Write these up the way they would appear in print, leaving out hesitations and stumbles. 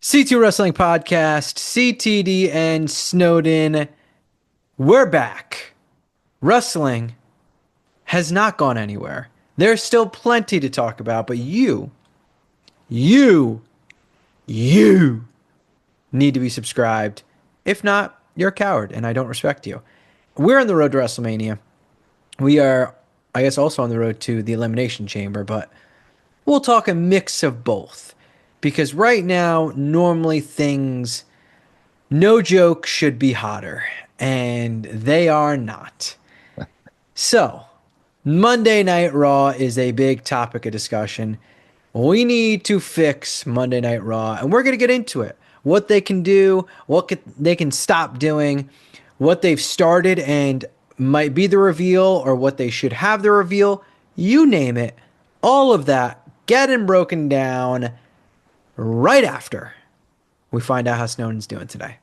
C2 Wrestling Podcast, CTD and Snowden. We're back. Wrestling has not gone anywhere. There's still plenty to talk about, but you, you need to be subscribed. If not, you're a coward and I don't respect you. We're on the road to WrestleMania. We are, I guess, also on the road to the Elimination Chamber, but we'll talk a mix of both. Because right now, normally things, no joke, should be hotter, and they are not. So, Monday Night Raw is a big topic of discussion. We need to fix Monday Night Raw, and we're going to get into it. What they can do, they can stop doing, what they've started and might be the reveal, or what they should have the reveal. You name it. All of that getting broken down right after we find out how Snowden's doing today.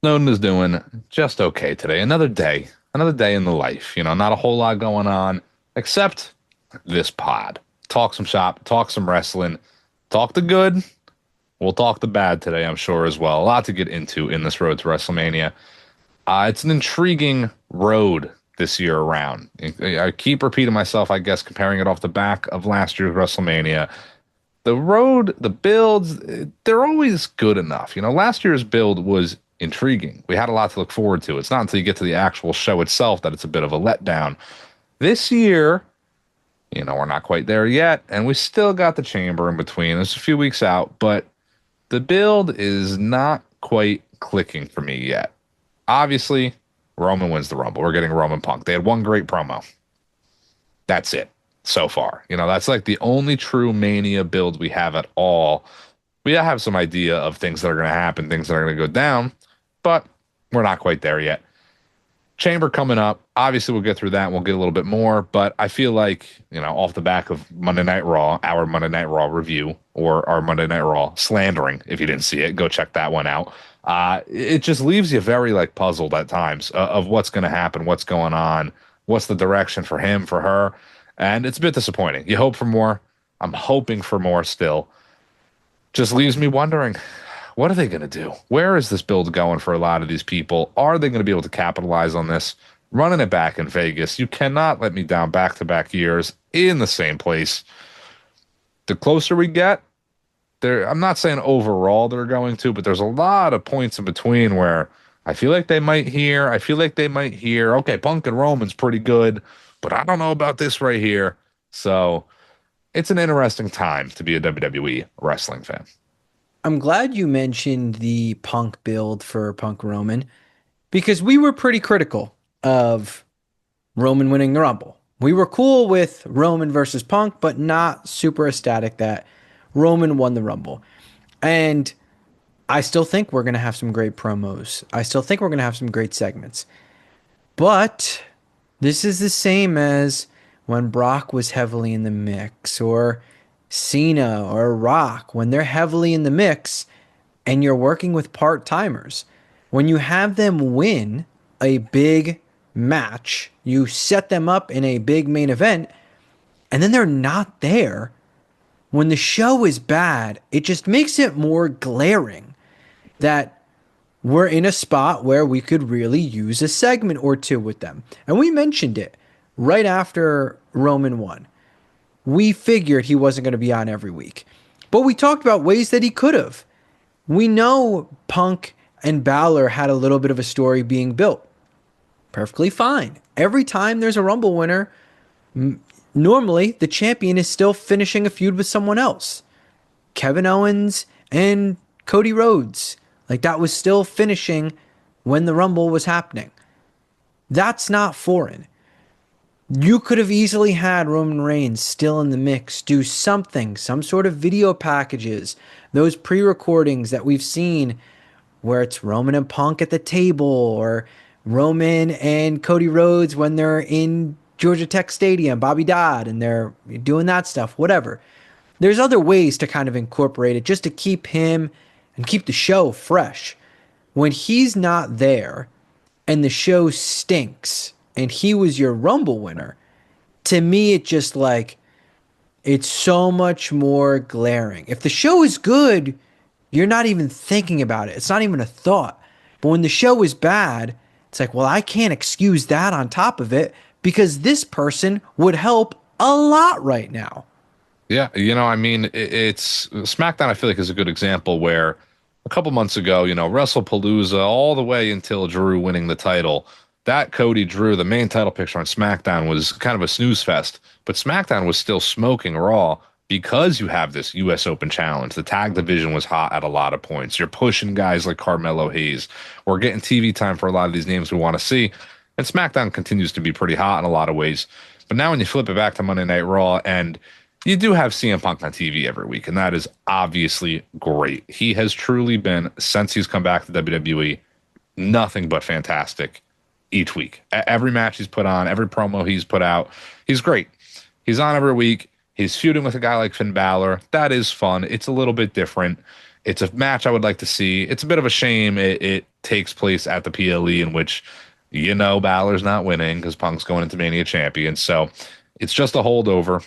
Snowden is doing just okay today. Another day in the life. Not a whole lot going on except this pod. Talk some shop, talk some wrestling, talk the good. We'll talk the bad today, I'm sure, as well. A lot to get into in this road to WrestleMania. It's an intriguing road this year around. I keep repeating myself, I guess, comparing it off the back of last year's WrestleMania. The road, the builds, they're always good enough. Last year's build was intriguing. We had a lot to look forward to. It's not until you get to the actual show itself that it's a bit of a letdown. This year, we're not quite there yet, and we still got the chamber in between. It's a few weeks out, but the build is not quite clicking for me yet. Obviously, Roman wins the Rumble. We're getting Roman Punk. They had one great promo. That's it so far. That's like the only true Mania build we have at all. We have some idea of things that are going to happen, things that are going to go down, but we're not quite there yet. Chamber coming up. Obviously, we'll get through that. We'll get a little bit more, but I feel like, off the back of Monday Night Raw, our Monday Night Raw review, or our Monday Night Raw slandering, if you didn't see it, go check that one out. It just leaves you very puzzled at times of what's going to happen, what's going on, what's the direction for him, for her. And it's a bit disappointing. You hope for more. I'm hoping for more still. Just leaves me wondering, what are they going to do? Where is this build going for a lot of these people? Are they going to be able to capitalize on this? Running it back in Vegas. You cannot let me down back-to-back years in the same place. The closer we get, I'm not saying overall they're going to, but there's a lot of points in between where I feel like they might hear. Okay, Punk and Roman's pretty good, but I don't know about this right here. So it's an interesting time to be a WWE wrestling fan. I'm glad you mentioned the Punk build for Punk Roman because we were pretty critical of Roman winning the Rumble. We were cool with Roman versus Punk, but not super ecstatic that Roman won the Rumble. And I still think we're going to have some great promos. I still think we're going to have some great segments. But this is the same as when Brock was heavily in the mix, or Cena or Rock, when they're heavily in the mix and you're working with part-timers. When you have them win a big match, you set them up in a big main event, and then they're not there. When the show is bad, it just makes it more glaring that we're in a spot where we could really use a segment or two with them. And we mentioned it right after Roman won. We figured he wasn't going to be on every week. But we talked about ways that he could have. We know Punk and Balor had a little bit of a story being built. Perfectly fine. Every time there's a Rumble winner, normally the champion is still finishing a feud with someone else. Kevin Owens and Cody Rhodes. That was still finishing when the Rumble was happening. That's not foreign. You could have easily had Roman Reigns still in the mix, do something, some sort of video packages, those pre-recordings that we've seen where it's Roman and Punk at the table, or Roman and Cody Rhodes when they're in Georgia Tech Stadium, Bobby Dodd, and they're doing that stuff, whatever. There's other ways to kind of incorporate it just to keep him and keep the show fresh. When he's not there and the show stinks, and he was your Rumble winner, to me, it just it's so much more glaring. If the show is good, You're not even thinking about it. It's not even a thought. But when the show is bad, it's like, well, I can't excuse that on top of it because this person would help a lot right now. Yeah, I mean, it's SmackDown. I feel like is a good example where a couple months ago, WrestlePalooza, all the way until Drew winning the title, that Cody Drew, the main title picture on SmackDown was kind of a snooze fest. But SmackDown was still smoking Raw because you have this U.S. Open Challenge. The tag division was hot at a lot of points. You're pushing guys like Carmelo Hayes. We're getting TV time for a lot of these names we want to see, and SmackDown continues to be pretty hot in a lot of ways. But now when you flip it back to Monday Night Raw and you do have CM Punk on TV every week, and that is obviously great. He has truly been, since he's come back to WWE, nothing but fantastic each week. Every match he's put on, every promo he's put out, he's great. He's on every week. He's feuding with a guy like Finn Balor. That is fun. It's a little bit different. It's a match I would like to see. It's a bit of a shame it takes place at the PLE, in which Balor's not winning because Punk's going into Mania champion. So it's just a holdover.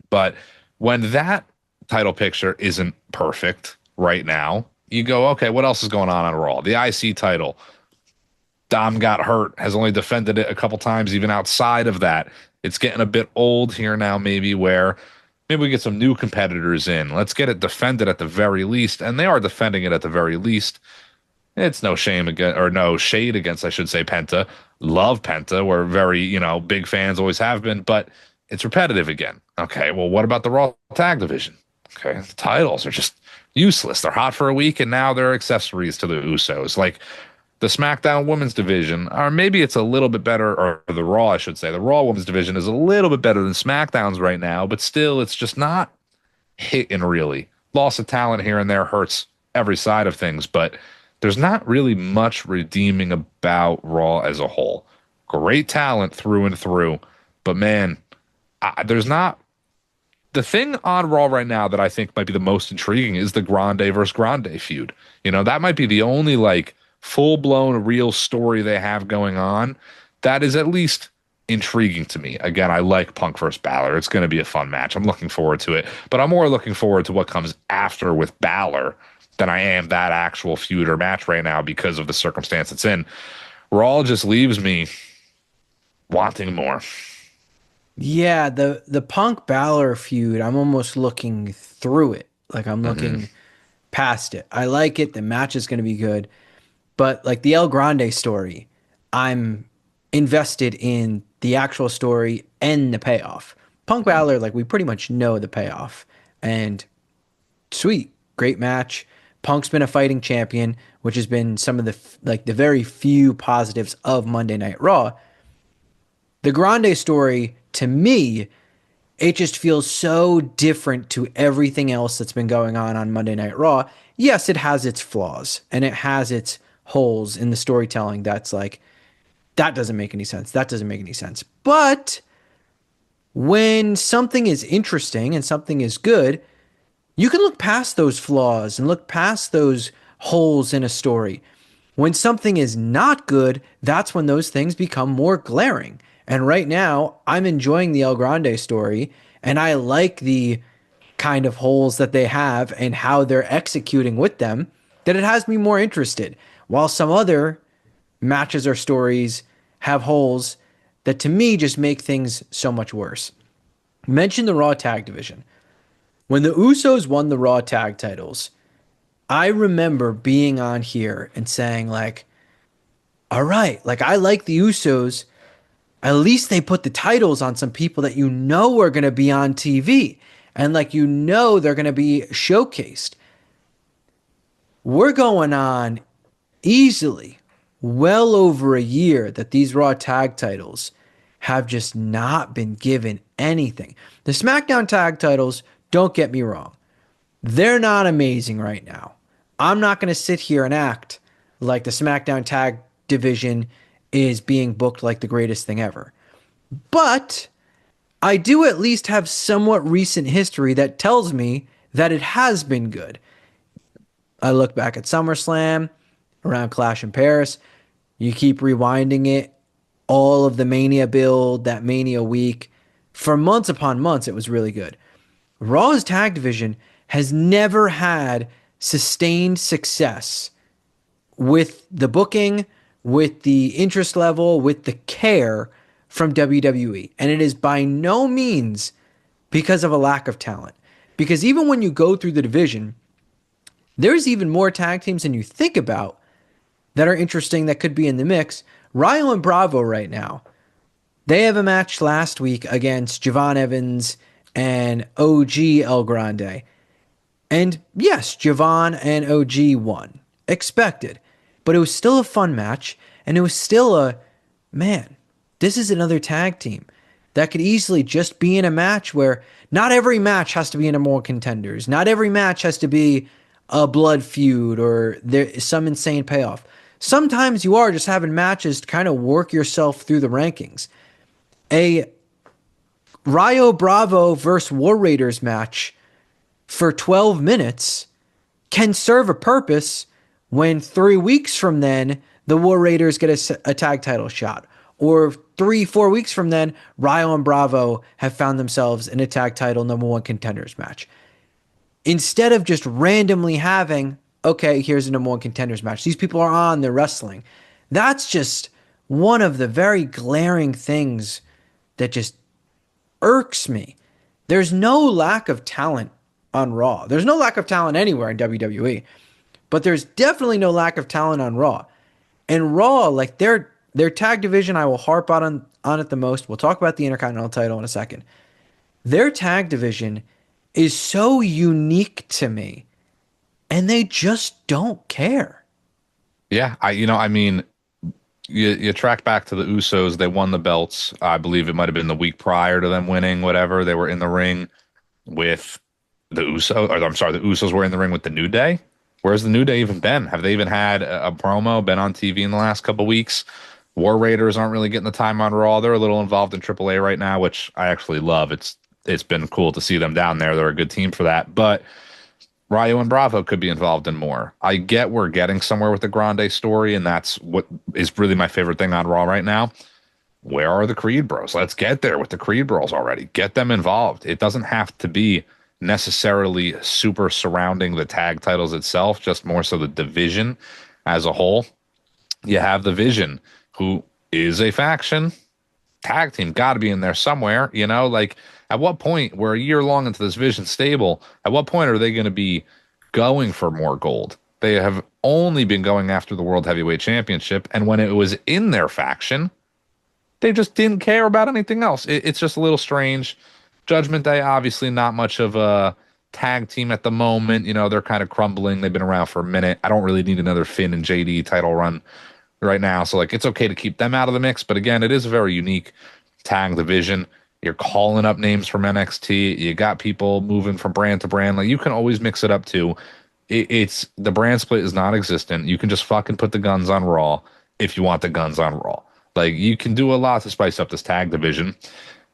But when that title picture isn't perfect right now, you go, okay, what else is going on Raw? The IC title. Dom got hurt, has only defended it a couple times, even outside of that. It's getting a bit old here now, maybe, where maybe we get some new competitors in. Let's get it defended at the very least. And they are defending it at the very least. It's no shame against, or no shade against, I should say, Penta. Love Penta. We're very, big fans, always have been, but it's repetitive again. Okay, well, what about the Raw Tag Division? Okay, the titles are just useless. They're hot for a week, and now they're accessories to the Usos. Like the SmackDown Women's Division, or maybe it's a little bit better, or the Raw, I should say. The Raw Women's Division is a little bit better than SmackDown's right now, but still, it's just not hitting really. Loss of talent here and there hurts every side of things, but there's not really much redeeming about Raw as a whole. Great talent through and through, but man, there's not. The thing on Raw right now that I think might be the most intriguing is the Grande versus Grande feud. That might be the only like full blown real story they have going on that is at least intriguing to me. Again, I like Punk versus Balor. It's going to be a fun match. I'm looking forward to it, but I'm more looking forward to what comes after with Balor than I am that actual feud or match right now because of the circumstance it's in. Raw just leaves me wanting more. Yeah, the Punk Balor feud, I'm almost looking through it. Like I'm Mm-hmm. looking past it. I like it. The match is going to be good. But like the El Grande story, I'm invested in the actual story and the payoff. Punk Balor, like we pretty much know the payoff. And sweet, great match. Punk's been a fighting champion, which has been some of the very few positives of Monday Night Raw. The Grande story, to me, it just feels so different to everything else that's been going on Monday Night Raw. Yes, it has its flaws and it has its holes in the storytelling that's like, that doesn't make any sense. That doesn't make any sense. But when something is interesting and something is good, you can look past those flaws and look past those holes in a story. When something is not good, that's when those things become more glaring. And right now, I'm enjoying the El Grande story, and I like the kind of holes that they have and how they're executing with them, that it has me more interested. While some other matches or stories have holes that to me just make things so much worse. Mention the Raw Tag Division. When the Usos won the Raw Tag titles, I remember being on here and saying, like, all right, like I like the Usos. At least they put the titles on some people that you know are going to be on TV and like they're going to be showcased. We're going on easily well over a year that these Raw tag titles have just not been given anything. The SmackDown tag titles, don't get me wrong, they're not amazing right now. I'm not going to sit here and act like the SmackDown tag division is being booked like the greatest thing ever. But I do at least have somewhat recent history that tells me that it has been good. I look back at SummerSlam, around Clash in Paris. You keep rewinding it, all of the Mania build, that Mania week. For months upon months, it was really good. Raw's tag division has never had sustained success with the booking, with the interest level, with the care from WWE. And it is by no means because of a lack of talent. Because even when you go through the division, there's even more tag teams than you think about that are interesting that could be in the mix. Ryo and Bravo right now, they have a match last week against Javon Evans and OG El Grande. And yes, Javon and OG won. Expected. But it was still a fun match. And it was still man, this is another tag team that could easily just be in a match where not every match has to be in a more contenders. Not every match has to be a blood feud or there is some insane payoff. Sometimes you are just having matches to kind of work yourself through the rankings. A Rio Bravo versus War Raiders match for 12 minutes can serve a purpose when 3 weeks from then the War Raiders get a tag title shot. Or 3, 4 weeks from then, Rio and Bravo have found themselves in a tag title #1 contenders match. Instead of just randomly having, okay, here's a #1 contenders match. These people are on, they're wrestling. That's just one of the very glaring things that just irks me. There's no lack of talent on Raw. There's no lack of talent anywhere in WWE, but there's definitely no lack of talent on Raw. And Raw, like their tag division, I will harp on it the most. We'll talk about the Intercontinental title in a second. Their tag division is so unique to me, and they just don't care. Yeah, I mean, you track back to the Usos. They won the belts. I believe it might have been the week prior to them winning, whatever. They were in the ring with the Usos, or I'm sorry, the Usos were in the ring with the New Day. Where's the New Day even been? Have they even had a promo, been on TV in the last couple weeks? War Raiders aren't really getting the time on Raw. They're a little involved in AAA right now, which I actually love. It's been cool to see them down there. They're a good team for that. But Ryo and Bravo could be involved in more. I get we're getting somewhere with the Grande story, and that's what is really my favorite thing on Raw right now. Where are the Creed Bros? Let's get there with the Creed Bros already. Get them involved. It doesn't have to be necessarily super surrounding the tag titles itself, just more so the division as a whole. You have the Vision, who is a faction. Tag team got to be in there somewhere, like at what point we're a year long into this Vision stable, at what point are they going to be going for more gold? They have only been going after the World Heavyweight Championship, and when it was in their faction, they just didn't care about anything else. It's just a little strange. Judgment Day, obviously not much of a tag team at the moment. They're kind of crumbling. They've been around for a minute. I don't really need another Finn and JD title run right now. So like, it's okay to keep them out of the mix. But again, it is a very unique tag division. You're calling up names from NXT. You got people moving from brand to brand. Like, you can always mix it up too. It's the brand split is non-existent. You can just fucking put the guns on Raw if you want the guns on Raw. Like, you can do a lot to spice up this tag division.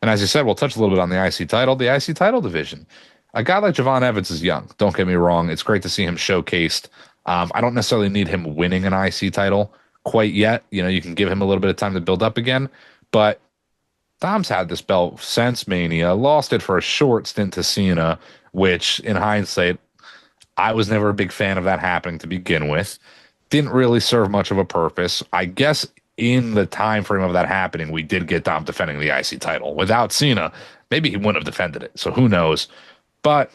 And as you said, we'll touch a little bit on the IC title. The IC title division. A guy like Javon Evans is young. Don't get me wrong. It's great to see him showcased. I don't necessarily need him winning an IC title quite yet. You can give him a little bit of time to build up again. But Dom's had this belt since Mania, lost it for a short stint to Cena, which in hindsight, I was never a big fan of that happening to begin with. Didn't really serve much of a purpose. I guess in the time frame of that happening, we did get Dom defending the IC title. Without Cena, maybe he wouldn't have defended it. So who knows? But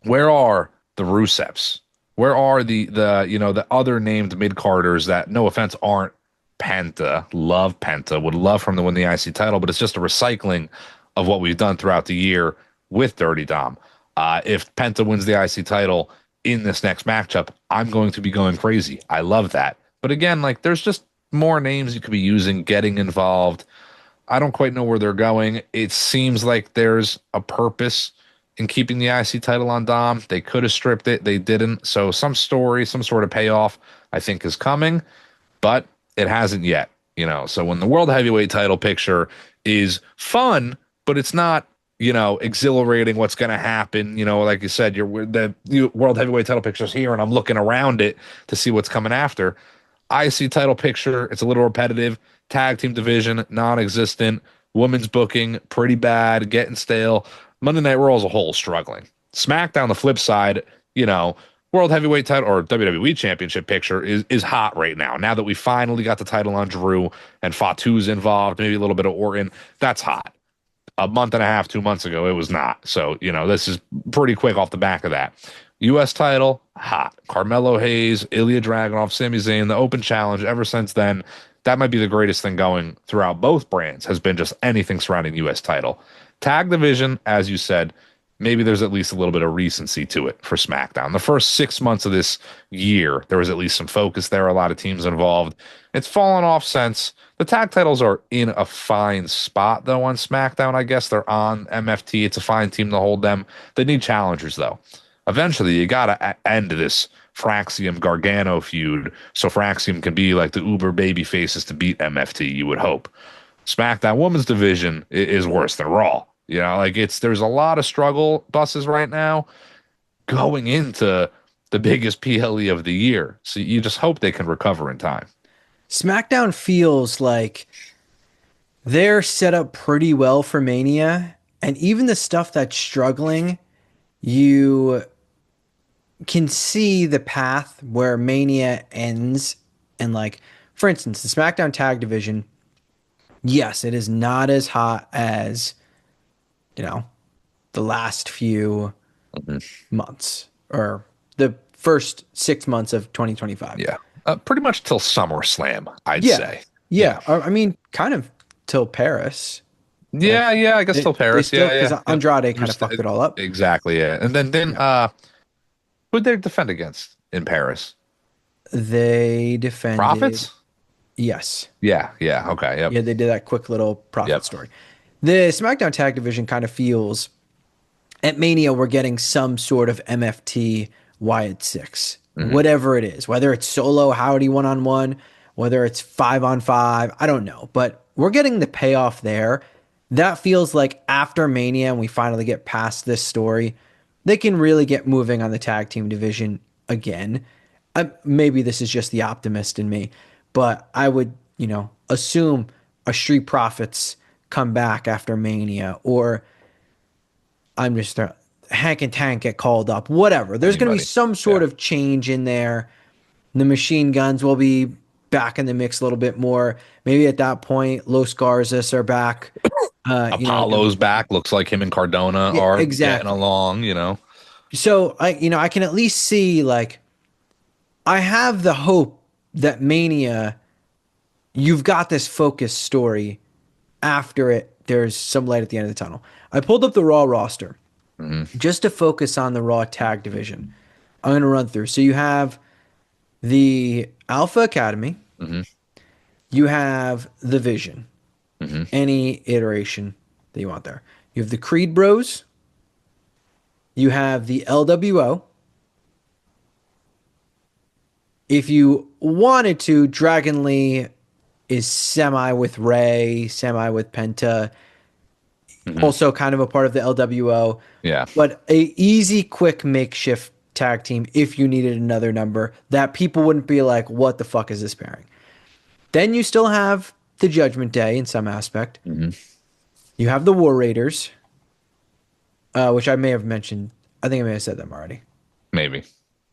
where are the Rusevs? Where are the other named mid-carders that, no offense, aren't Penta? Love Penta. Would love for him to win the IC title, but it's just a recycling of what we've done throughout the year with Dirty Dom. If Penta wins the IC title in this next matchup, I'm going to be going crazy. I love that. But again, like, there's just more names you could be using, getting involved. I don't quite know where they're going. It seems like there's a purpose in keeping the IC title on Dom. They could have stripped it. They didn't. So some story, some sort of payoff, I think, is coming, but it hasn't yet. So when the World Heavyweight title picture is fun, but it's not, exhilarating what's going to happen. Like you said, the World Heavyweight title picture's here, and I'm looking around it to see what's coming after. IC title picture, it's a little repetitive. Tag team division, non-existent. Women's booking, pretty bad, getting stale. Monday Night Raw as a whole, struggling. SmackDown, the flip side, World Heavyweight title or WWE Championship picture is hot right now. Now that we finally got the title on Drew and Fatu's involved, maybe a little bit of Orton, that's hot. A month and a half, 2 months ago, it was not. So, this is pretty quick off the back of that. U.S. title, hot. Carmelo Hayes, Ilya Dragunov, Sami Zayn, the Open Challenge. Ever since then, that might be the greatest thing going throughout both brands, has been just anything surrounding U.S. title. Tag division, as you said, maybe there's at least a little bit of recency to it for SmackDown. The first 6 months of this year, there was at least some focus there, a lot of teams involved. It's fallen off since. The tag titles are in a fine spot, though, on SmackDown. I guess they're on MFT. It's a fine team to hold them. They need challengers, though. Eventually, you got to end this Fraxium Gargano feud so Fraxium can be like the uber baby faces to beat MFT, you would hope. SmackDown Women's Division is worse than Raw. There's a lot of struggle buses right now going into the biggest PLE of the year. So you just hope they can recover in time. SmackDown feels like they're set up pretty well for Mania, and even the stuff that's struggling, you can see the path where Mania ends. And like, for instance, the SmackDown Tag Division, yes, it is not as hot as, the last few months or the first 6 months of 2025. Yeah. Pretty much till SummerSlam, I'd Yeah. say. Yeah. I mean, kind of till Paris. Like Yeah, I guess till they Paris. still, Yeah, because yeah. Yep. Andrade kind of fucked it all up. Exactly, yeah. And then Yeah. who'd they defend against in Paris? They defended. Profits? Yes. Yeah. Okay, yep. Yeah, they did that quick little profit Yep. story. The SmackDown Tag Division kind of feels at Mania, we're getting some sort of MFT Wyatt Six, whatever it is, whether it's solo Howdy one-on-one, whether it's 5-on-5, I don't know, but we're getting the payoff there. That feels like after Mania and we finally get past this story, they can really get moving on the tag team division again. Maybe this is just the optimist in me, but I would, assume a Street Profits come back after Mania, or I'm just Hank and Tank get called up, whatever. There's going to be Anybody. some sort Yeah. of change in there. The Machine Guns will be back in the mix a little bit more. Maybe at that point, Los Garzas are back. Apollo's back. Looks like him and Cardona Yeah, are getting exactly. along. So I can at least see, like, I have the hope that Mania, you've got this focused story. After it, there's some light at the end of the tunnel. I pulled up the Raw roster just to focus on the Raw tag division. I'm going to run through. So you have the Alpha Academy. You have the Vision. Any iteration that you want there. You have the Creed Bros. You have the LWO. If you wanted to, Dragon Lee is semi with Ray, semi with Penta. Also kind of a part of the LWO. Yeah. But a easy, quick makeshift tag team if you needed another number that people wouldn't be like, what the fuck is this pairing? Then you still have the Judgment Day in some aspect. You have the War Raiders, which I may have mentioned. I think I may have said them already. Maybe.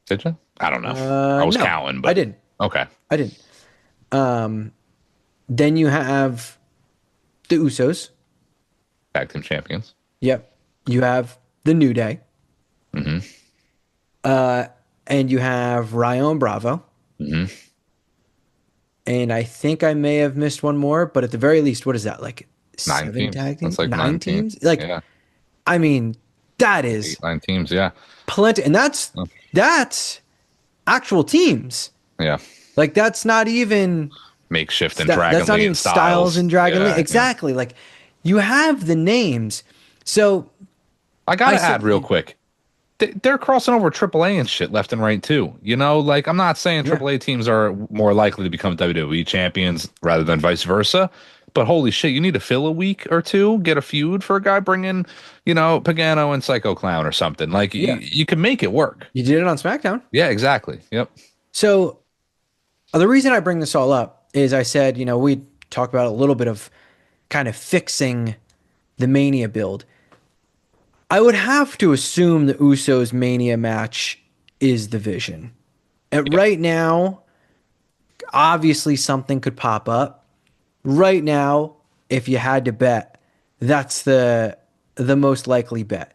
Did you? I don't know. I was No, counting, but I didn't. Okay. I didn't. Then you have the Usos. Tag team champions. Yep. You have the New Day. And you have Ryan Bravo. And I think I may have missed one more, but at the very least, what is that? Like 9 seven teams. tag teams? That's like 9 teams? teams. Like, Yeah. I mean, that is 9 teams. Yeah. plenty. And that's actual teams. Yeah. Like, that's not even Makeshift and Dragon that's not Lee even and Styles and Dragon Yeah, Lee. Exactly. Like, you have the names. So I gotta I said- add real quick. They're crossing over AAA and shit left and right too. Like, I'm not saying AAA teams are more likely to become WWE champions rather than vice versa, but holy shit, you need to fill a week or two, get a feud for a guy, bring in, Pagano and Psycho Clown or something. Like, you can make it work. you did it on SmackDown. Yeah, exactly. Yep. So the reason I bring this all up is I said, we talked about a little bit of kind of fixing the Mania build. I would have to assume the Usos Mania match is the Vision. And Yeah. right now, obviously something could pop up. Right now, if you had to bet, that's the most likely bet.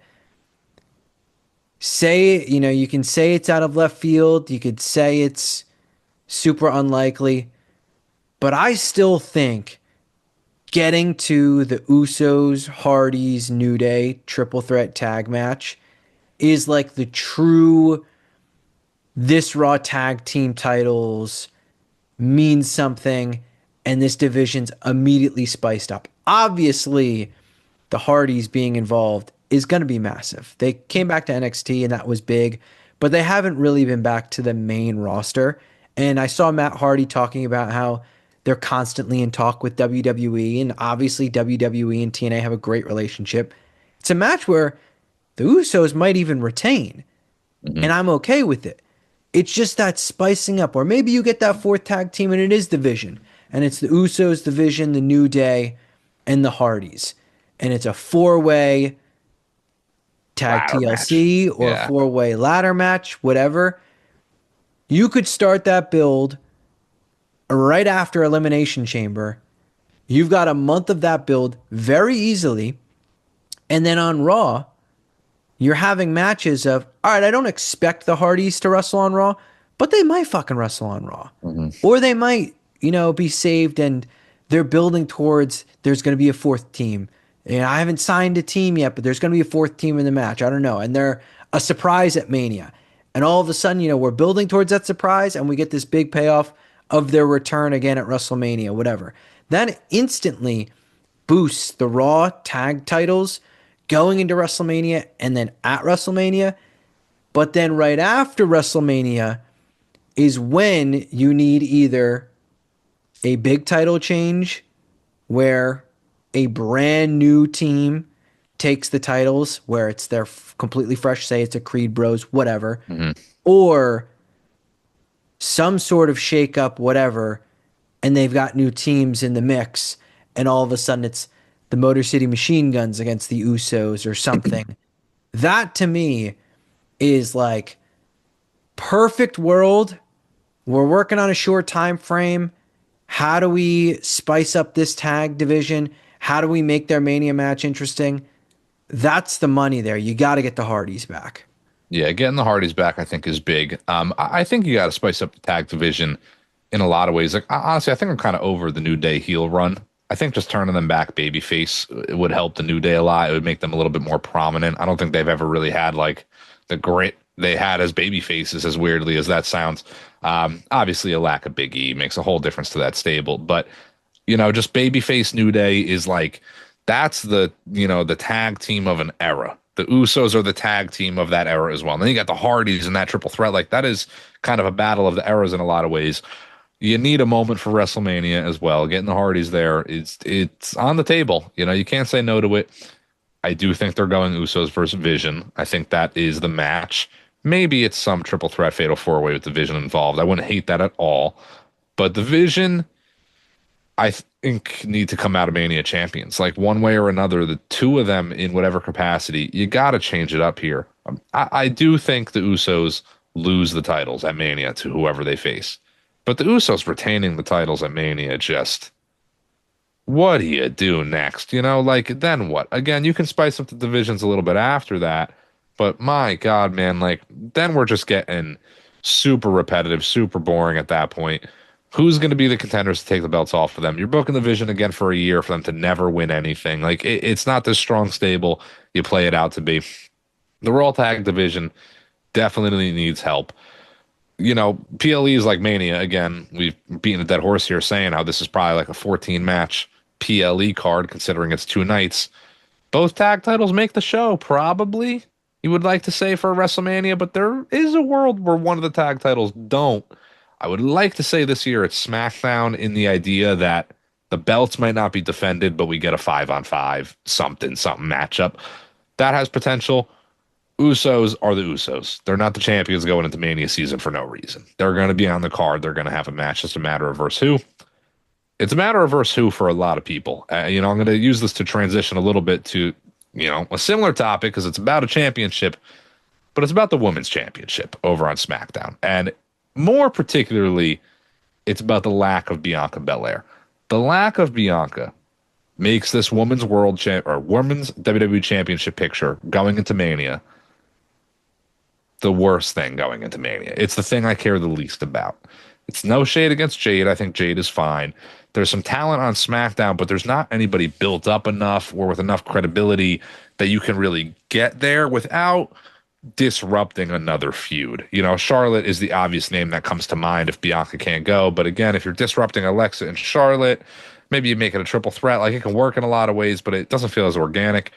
Say, you can say it's out of left field, you could say it's super unlikely, but I still think getting to the Usos, Hardys, New Day triple threat tag match is like the true this Raw tag team titles means something and this division's immediately spiced up. Obviously, the Hardys being involved is going to be massive. They came back to NXT and that was big, but they haven't really been back to the main roster. And I saw Matt Hardy talking about how they're constantly in talk with WWE, and obviously WWE and TNA have a great relationship. It's a match where the Usos might even retain, Mhm. and I'm okay with it. It's just that spicing up, or maybe you get that fourth tag team and it is division, and it's the Usos, division, the New Day, and the Hardys, and it's a four-way tag Ladder match. TLC or a Yeah. four-way ladder match, whatever. You could start that build right after Elimination Chamber. You've got a month of that build very easily, and then on Raw, you're having matches of, all right, I don't expect the Hardys to wrestle on Raw, but they might fucking wrestle on Raw. Mhm. Or they might, be saved and they're building towards there's going to be a fourth team. I haven't signed a team yet, but there's going to be a fourth team in the match. I don't know. And they're a surprise at Mania. And all of a sudden, we're building towards that surprise and we get this big payoff of their return again at WrestleMania, whatever. That instantly boosts the Raw tag titles going into WrestleMania and then at WrestleMania. But then right after WrestleMania is when you need either a big title change where a brand new team takes the titles, where it's their completely fresh, say it's a Creed Bros, whatever, Mhm. or some sort of shake up, whatever, and they've got new teams in the mix, and all of a sudden it's the Motor City Machine Guns against the Usos or something. That to me is like perfect world. We're working on a short time frame. How do we spice up this tag division? How do we make their Mania match interesting? That's the money there. You got to get the Hardys back. Yeah, getting the Hardys back, I think, is big. I think you got to spice up the tag division in a lot of ways. Like honestly, I think I'm kind of over the New Day heel run. I think just turning them back babyface it would help the New Day a lot. It would make them a little bit more prominent. I don't think they've ever really had like the grit they had as baby faces, as weirdly as that sounds. Obviously, a lack of Big E makes a whole difference to that stable, but just babyface New Day is like that's the tag team of an era. The Usos are the tag team of that era as well. And then you got the Hardys and that triple threat. Like that is kind of a battle of the eras in a lot of ways. You need a moment for WrestleMania as well. Getting the Hardys there, it's on the table. You can't say no to it. I do think they're going Usos versus Vision. I think that is the match. Maybe it's some triple threat fatal four way with the Vision involved. I wouldn't hate that at all. But the Vision I think need to come out of Mania champions. Like one way or another, the two of them in whatever capacity, you got to change it up here. I do think the Usos lose the titles at Mania to whoever they face. But the Usos retaining the titles at Mania just, what do you do next? Like then what? Again, you can spice up the divisions a little bit after that. But my God, man, like then we're just getting super repetitive, super boring at that point. Who's going to be the contenders to take the belts off for them? You're booking the Vision again for a year for them to never win anything. Like it's not this strong stable you play it out to be. The Raw Tag Division definitely needs help. PLE is like Mania again. We've beaten a dead horse here, saying how this is probably like a 14 match PLE card, considering it's two nights. Both tag titles make the show, probably. You would like to say for WrestleMania, but there is a world where one of the tag titles don't. I would like to say this year it's SmackDown in the idea that the belts might not be defended, but we get a 5-on-5 something matchup. That has potential. Usos are the Usos. They're not the champions going into Mania season for no reason. They're going to be on the card. They're going to have a match. Just a matter of versus who. It's a matter of versus who for a lot of people. I'm going to use this to transition a little bit to, a similar topic because it's about a championship. but it's about the women's championship over on SmackDown. And more particularly, it's about the lack of Bianca Belair. The lack of Bianca makes this women's women's WWE championship picture going into Mania the worst thing going into Mania. It's the thing I care the least about. It's no shade against Jade. I think Jade is fine. There's some talent on SmackDown, but there's not anybody built up enough or with enough credibility that you can really get there without disrupting another feud. You know, Charlotte is the obvious name that comes to mind if Bianca can't go. But again, if you're disrupting Alexa and Charlotte, maybe you make it a triple threat. Like, it can work in a lot of ways, but it doesn't feel as organic.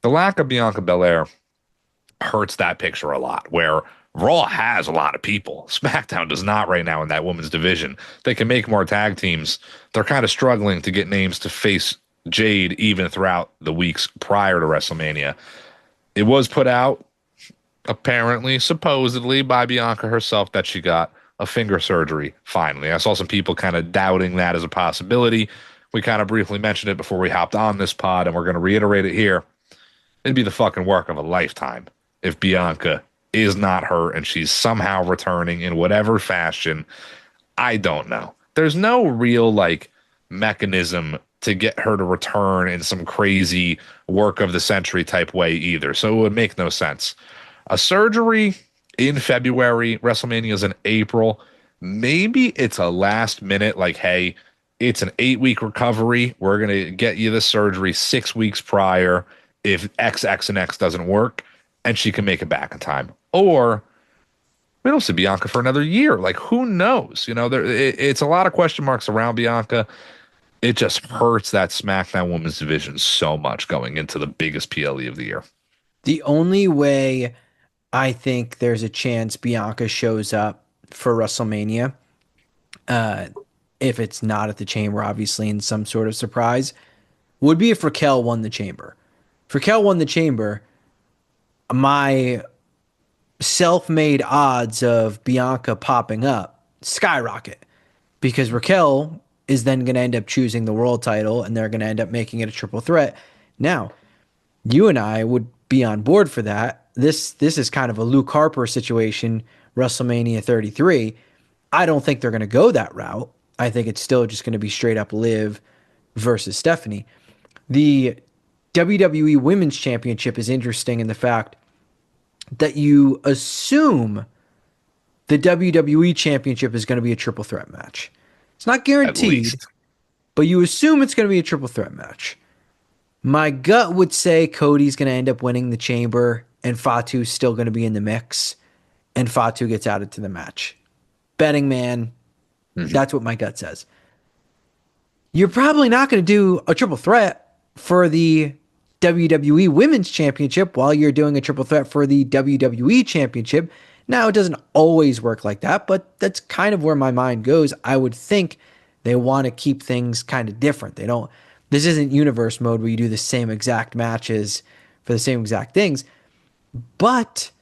The lack of Bianca Belair hurts that picture a lot, where Raw has a lot of people. SmackDown does not right now in that women's division. They can make more tag teams. They're kind of struggling to get names to face Jade even throughout the weeks prior to WrestleMania. It was put out, apparently, supposedly, by Bianca herself that she got a finger surgery finally. I saw some people kind of doubting that as a possibility. We kind of briefly mentioned it before we hopped on this pod, and we're going to reiterate it here. It'd be the fucking work of a lifetime if Bianca is not hurt and she's somehow returning in whatever fashion. I don't know. There's no real like mechanism to get her to return in some crazy work of the century type way either. So it would make no sense. A surgery in February, WrestleMania is in April. Maybe it's a last minute, like, hey, it's an 8-week recovery. We're going to get you the surgery 6 weeks prior if X, X, and X doesn't work, and she can make it back in time. Or we don't see Bianca for another year. Like, who knows? You know, it's a lot of question marks around Bianca. It just hurts that SmackDown Women's division so much going into the biggest PLE of the year. The only way I think there's a chance Bianca shows up for WrestleMania, uh, if it's not at the Chamber, obviously, in some sort of surprise, would be if Raquel won the Chamber. If Raquel won the Chamber, my self-made odds of Bianca popping up skyrocket, because Raquel is then going to end up choosing the world title and they're going to end up making it a triple threat. Now, you and I would be on board for that. This is kind of a Luke Harper situation, WrestleMania 33. I don't think they're going to go that route. I think it's still just going to be straight up Liv versus Stephanie. The WWE Women's Championship is interesting in the fact that you assume the WWE Championship is going to be a triple threat match. It's not At guaranteed, least. but you assume it's going to be a triple threat match. My gut would say Cody's going to end up winning the Chamber and Fatu's still going to be in the mix and Fatu gets added to the match. Betting man, that's what my gut says. You're probably not going to do a triple threat for the WWE Women's Championship while you're doing a triple threat for the WWE Championship. Now, it doesn't always work like that, but that's kind of where my mind goes. I would think they want to keep things kind of different. This isn't universe mode where you do the same exact matches for the same exact things, but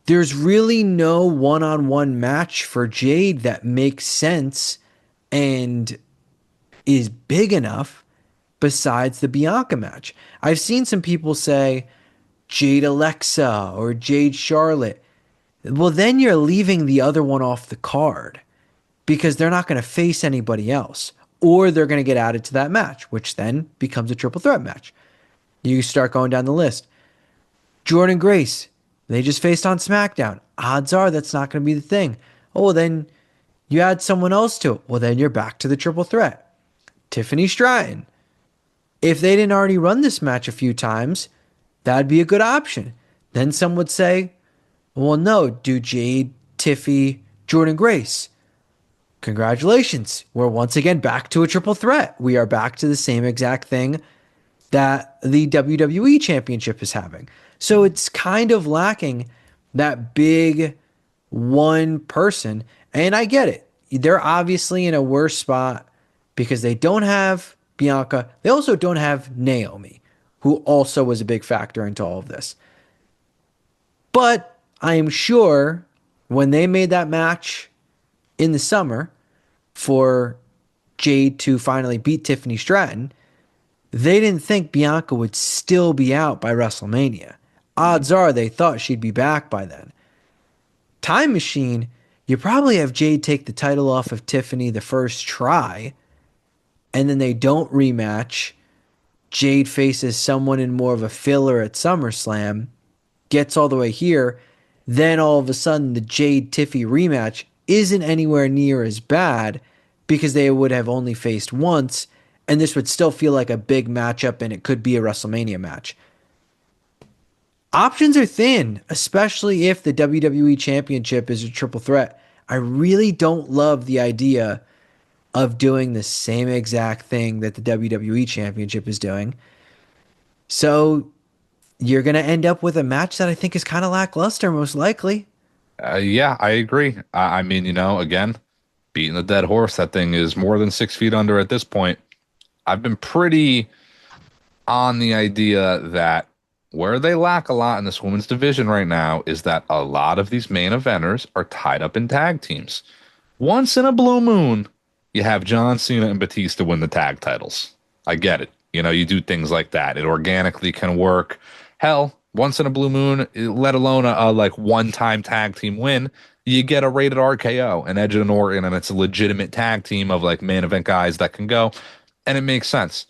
there's really no one-on-one match for Jade that makes sense and is big enough besides the Bianca match. I've seen some people say Jade Alexa or Jade Charlotte. Well, then you're leaving the other one off the card because they're not going to face anybody else, or they're going to get added to that match, which then becomes a triple threat match. You start going down the list. Jordan Grace, they just faced on SmackDown. Odds are that's not going to be the thing. Oh, well, then you add someone else to it. Well, then you're back to the triple threat. Tiffany Stratton. If they didn't already run this match a few times, that'd be a good option. Then some would say, well, no, do Jade, Tiffy, Jordan Grace. Congratulations. We're once again back to a triple threat. We are back to the same exact thing that the WWE Championship is having. So it's kind of lacking that big one person. And I get it. They're obviously in a worse spot because they don't have Bianca. They also don't have Naomi, who also was a big factor into all of this. But I am sure when they made that match in the summer for Jade to finally beat Tiffany Stratton, they didn't think Bianca would still be out by WrestleMania. Odds are they thought she'd be back by then. Time Machine, you probably have Jade take the title off of Tiffany the first try, and then they don't rematch. Jade faces someone in more of a filler at SummerSlam, gets all the way here, then all of a sudden the Jade Tiffy rematch isn't anywhere near as bad because they would have only faced once, and this would still feel like a big matchup and it could be a WrestleMania match. Options are thin, especially if the WWE Championship is a triple threat. I really don't love the idea of doing the same exact thing that the WWE Championship is doing. So you're going to end up with a match that I think is kind of lackluster, most likely. Yeah, I agree. I mean, again, beating the dead horse, that thing is more than 6 feet under at this point. I've been pretty on the idea that where they lack a lot in this women's division right now is that a lot of these main eventers are tied up in tag teams. Once in a blue moon, you have John Cena and Batista win the tag titles. I get it. You do things like that. It organically can work. Hell, once in a blue moon, let alone a like one-time tag team win, you get a rated RKO and Edge and Orton, and it's a legitimate tag team of like main event guys that can go, and it makes sense.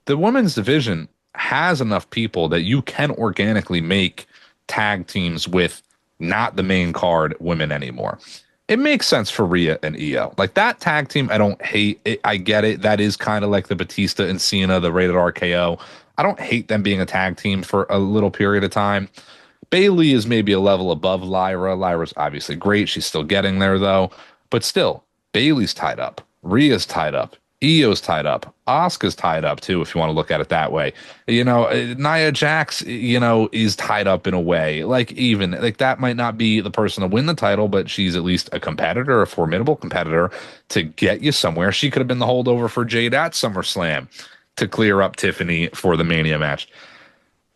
The women's division has enough people that you can organically make tag teams with not the main card women anymore. It makes sense for Rhea and Io. Like that tag team, I don't hate it. I get it. That is kind of like the Batista and Cena, the rated RKO. I don't hate them being a tag team for a little period of time. Bailey is maybe a level above Lyra. Lyra's obviously great. She's still getting there though. But still, Bailey's tied up. Rhea's tied up. Io's tied up. Asuka's tied up too, if you want to look at it that way. Nia Jax, is tied up in a way. Like even like that might not be the person to win the title, but she's at least a competitor, a formidable competitor to get you somewhere. She could have been the holdover for Jade at SummerSlam to clear up Tiffany for the Mania match.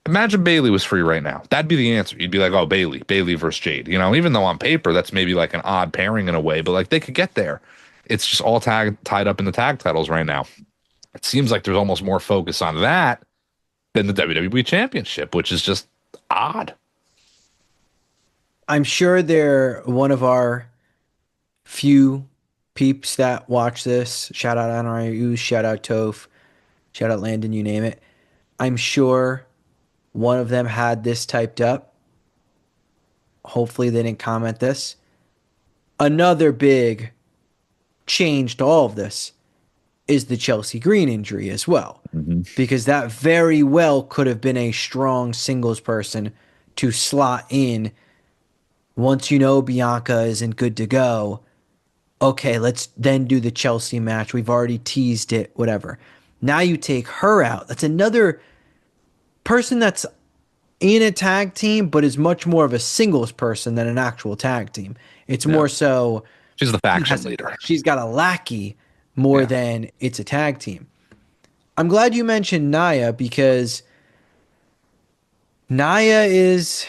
Imagine Bailey was free right now. That'd be the answer. You'd be like, oh, Bailey versus Jade. Even though on paper that's maybe like an odd pairing in a way, but like they could get there. It's just all tied up in the tag titles right now. It seems like there's almost more focus on that than the WWE Championship, which is just odd. I'm sure they're one of our few peeps that watch this. Shout out NRU, shout out Toph, shout out Landon, you name it. I'm sure one of them had this typed up. Hopefully they didn't comment this. Another big change to all of this is the Chelsea Green injury as well. Mm-hmm. Because that very well could have been a strong singles person to slot in once Bianca isn't good to go. Okay, let's then do the Chelsea match. We've already teased it, whatever. Now you take her out. That's another person that's in a tag team, but is much more of a singles person than an actual tag team. It's more so she's the faction leader. She's got a lackey more than it's a tag team. I'm glad you mentioned Nia because Nia is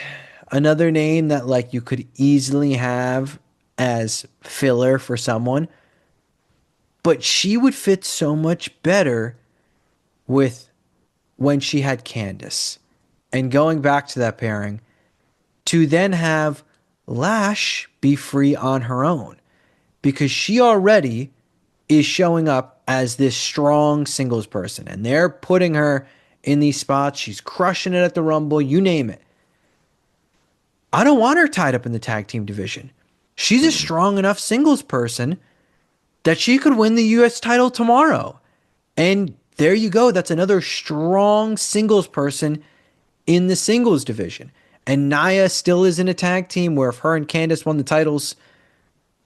another name that like you could easily have as filler for someone, but she would fit so much better with when she had Candice. And going back to that pairing, to then have Lash be free on her own because she already is showing up as this strong singles person and they're putting her in these spots. She's crushing it at the Rumble, you name it. I don't want her tied up in the tag team division. She's a strong enough singles person that she could win the US title tomorrow. And there you go. That's another strong singles person in the singles division. And Nia still is in a tag team where if her and Candice won the titles,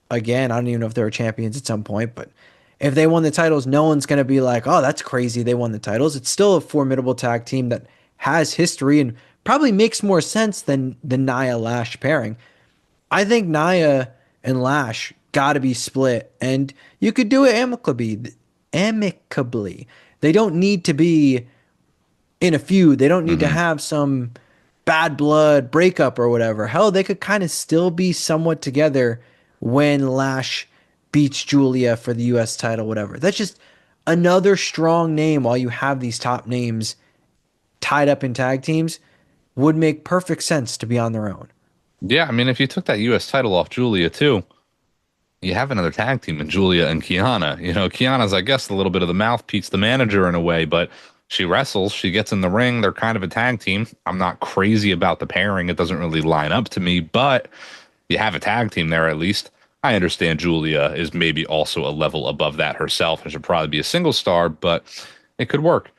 again, I don't even know if they were champions at some point, but if they won the titles, no one's going to be like, oh, that's crazy. They won the titles. It's still a formidable tag team that has history and probably makes more sense than the Nia Lash pairing. I think Nia and Lash got to be split, and you could do it amicably. Amicably. They don't need to be in a feud. They don't need to have some bad blood breakup or whatever. Hell, they could kind of still be somewhat together when Lash beats Julia for the US title, whatever. That's just another strong name while you have these top names tied up in tag teams. would make perfect sense to be on their own. Yeah, I mean, if you took that U.S. title off Julia too, you have another tag team in Julia and Kiana. You know, Kiana's, I guess, a little bit of the mouthpiece, the manager in a way, but she wrestles, she gets in the ring. They're kind of a tag team. I'm not crazy about the pairing. It doesn't really line up to me, but you have a tag team there at least. I understand Julia is maybe also a level above that herself and should probably be a single star, but it could work.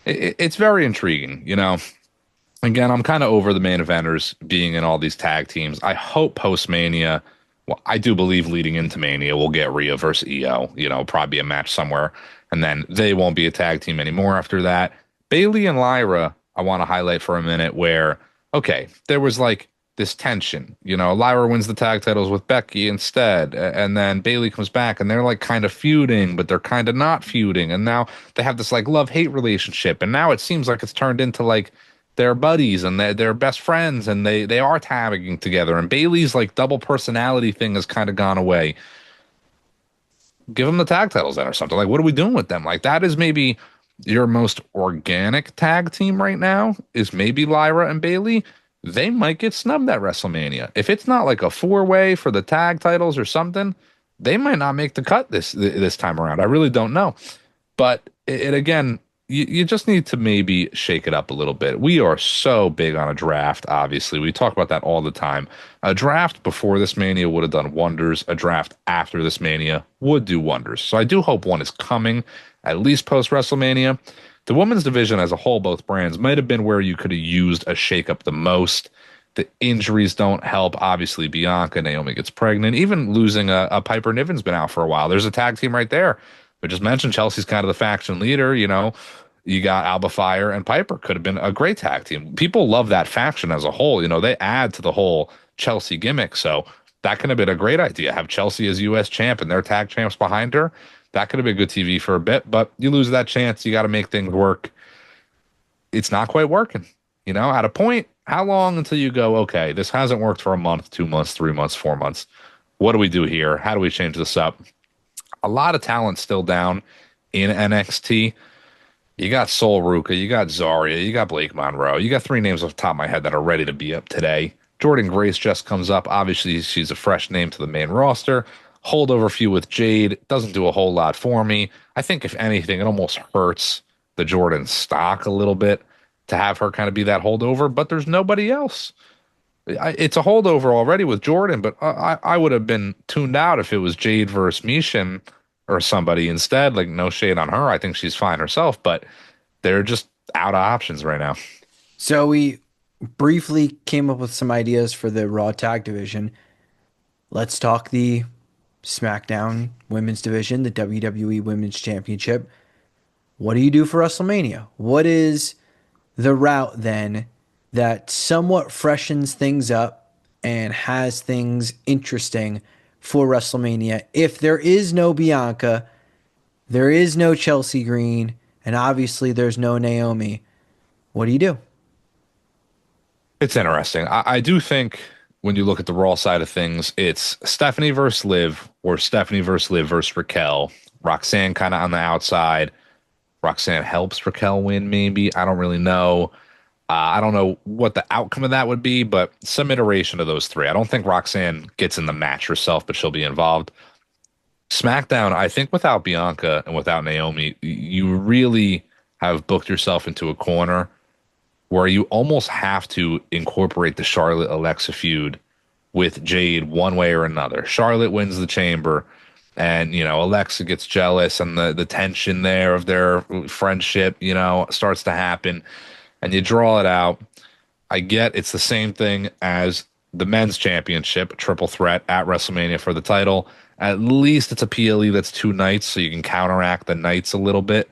It's very intriguing, you know. Again, I'm kind of over the main eventers being in all these tag teams. I hope post Mania, well, I do believe leading into Mania, we'll get Rhea versus Io, you know, probably a match somewhere. And then they won't be a tag team anymore after that. Bailey and Lyra, I want to highlight for a minute where, okay, there was like this tension. You know, Lyra wins the tag titles with Becky instead. And then Bailey comes back and they're like kind of feuding, but they're kind of not feuding. And now they have this like love hate relationship. And now it seems like it's turned into like, they're buddies and they're best friends and they are tagging together. And Bailey's like double personality thing has kind of gone away. Give them the tag titles then or something. Like, what are we doing with them? Like, that is maybe your most organic tag team right now is maybe Lyra and Bailey. They might get snubbed at WrestleMania. If it's not like a four-way for the tag titles or something, they might not make the cut this time around. I really don't know. But it again, you just need to maybe shake it up a little bit. We are so big on a draft, obviously. We talk about that all the time. A draft before this Mania would have done wonders. A draft after this Mania would do wonders. So I do hope one is coming, at least post WrestleMania. The women's division as a whole, both brands, might have been where you could have used a shakeup the most. The injuries don't help. Obviously, Bianca, Naomi gets pregnant. Even losing a Piper Niven's been out for a while. There's a tag team right there. We just mentioned Chelsea's kind of the faction leader. You know, you got Alba Fire and Piper could have been a great tag team. People love that faction as a whole. You know, they add to the whole Chelsea gimmick. So that could have been a great idea. Have Chelsea as U.S. champ and their tag champs behind her. That could have been good TV for a bit, but you lose that chance. You got to make things work. It's not quite working. You know, at a point, how long until you go, okay, this hasn't worked for a month, 2 months, 3 months, 4 months. What do we do here? How do we change this up? A lot of talent still down in NXT. You got Sol Ruka, you got Zarya, you got Blake Monroe. You got three names off the top of my head that are ready to be up today. Jordan Grace just comes up. Obviously, she's a fresh name to the main roster. Holdover feud with Jade doesn't do a whole lot for me. I think, if anything, it almost hurts the Jordan stock a little bit to have her kind of be that holdover, but there's nobody else. It's a holdover already with Jordan, but I would have been tuned out if it was Jade versus Mishin or somebody instead. Like, no shade on her. I think she's fine herself, but they're just out of options right now. So we briefly came up with some ideas for the Raw Tag Division. Let's talk the SmackDown Women's Division, the WWE Women's Championship. What do you do for WrestleMania? What is the route then that somewhat freshens things up and has things interesting for WrestleMania? If there is no Bianca, there is no Chelsea Green, and obviously there's no Naomi, what do you do? It's interesting. I do think when you look at the Raw side of things, it's Stephanie versus Liv or Stephanie versus Liv versus Raquel. Roxanne kind of on the outside. Roxanne helps Raquel win, maybe. I don't really know. I don't know what the outcome of that would be, but some iteration of those three. I don't think Roxanne gets in the match herself, but she'll be involved. SmackDown, I think without Bianca and without Naomi, you really have booked yourself into a corner where you almost have to incorporate the Charlotte Alexa feud with Jade one way or another. Charlotte wins the chamber, and you know Alexa gets jealous, and the tension there of their friendship, you know, starts to happen, and you draw it out. I get it's the same thing as the men's championship, triple threat at WrestleMania for the title. At least it's a PLE that's 2 nights, so you can counteract the nights a little bit.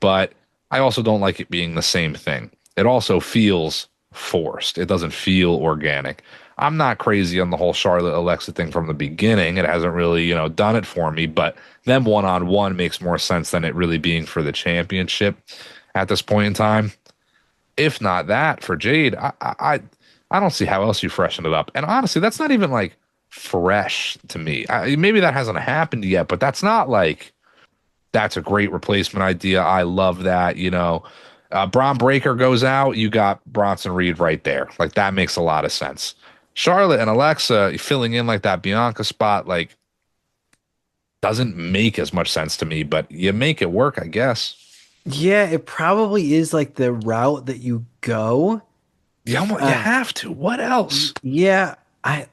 But I also don't like it being the same thing. It also feels forced. It doesn't feel organic. I'm not crazy on the whole Charlotte Alexa thing from the beginning. It hasn't really, you know, done it for me, but them one-on-one makes more sense than it really being for the championship at this point in time. If not that for Jade, I don't see how else you freshen it up. And honestly, that's not even like fresh to me. Maybe that hasn't happened yet, but that's not like that's a great replacement idea. I love that, you know. Braun Breaker goes out, you got Bronson Reed right there. Like that makes a lot of sense. Charlotte and Alexa filling in like that Bianca spot, like doesn't make as much sense to me, but you make it work, I guess. Yeah, it probably is like the route that you go. You Uh, have to. What else? yeah, I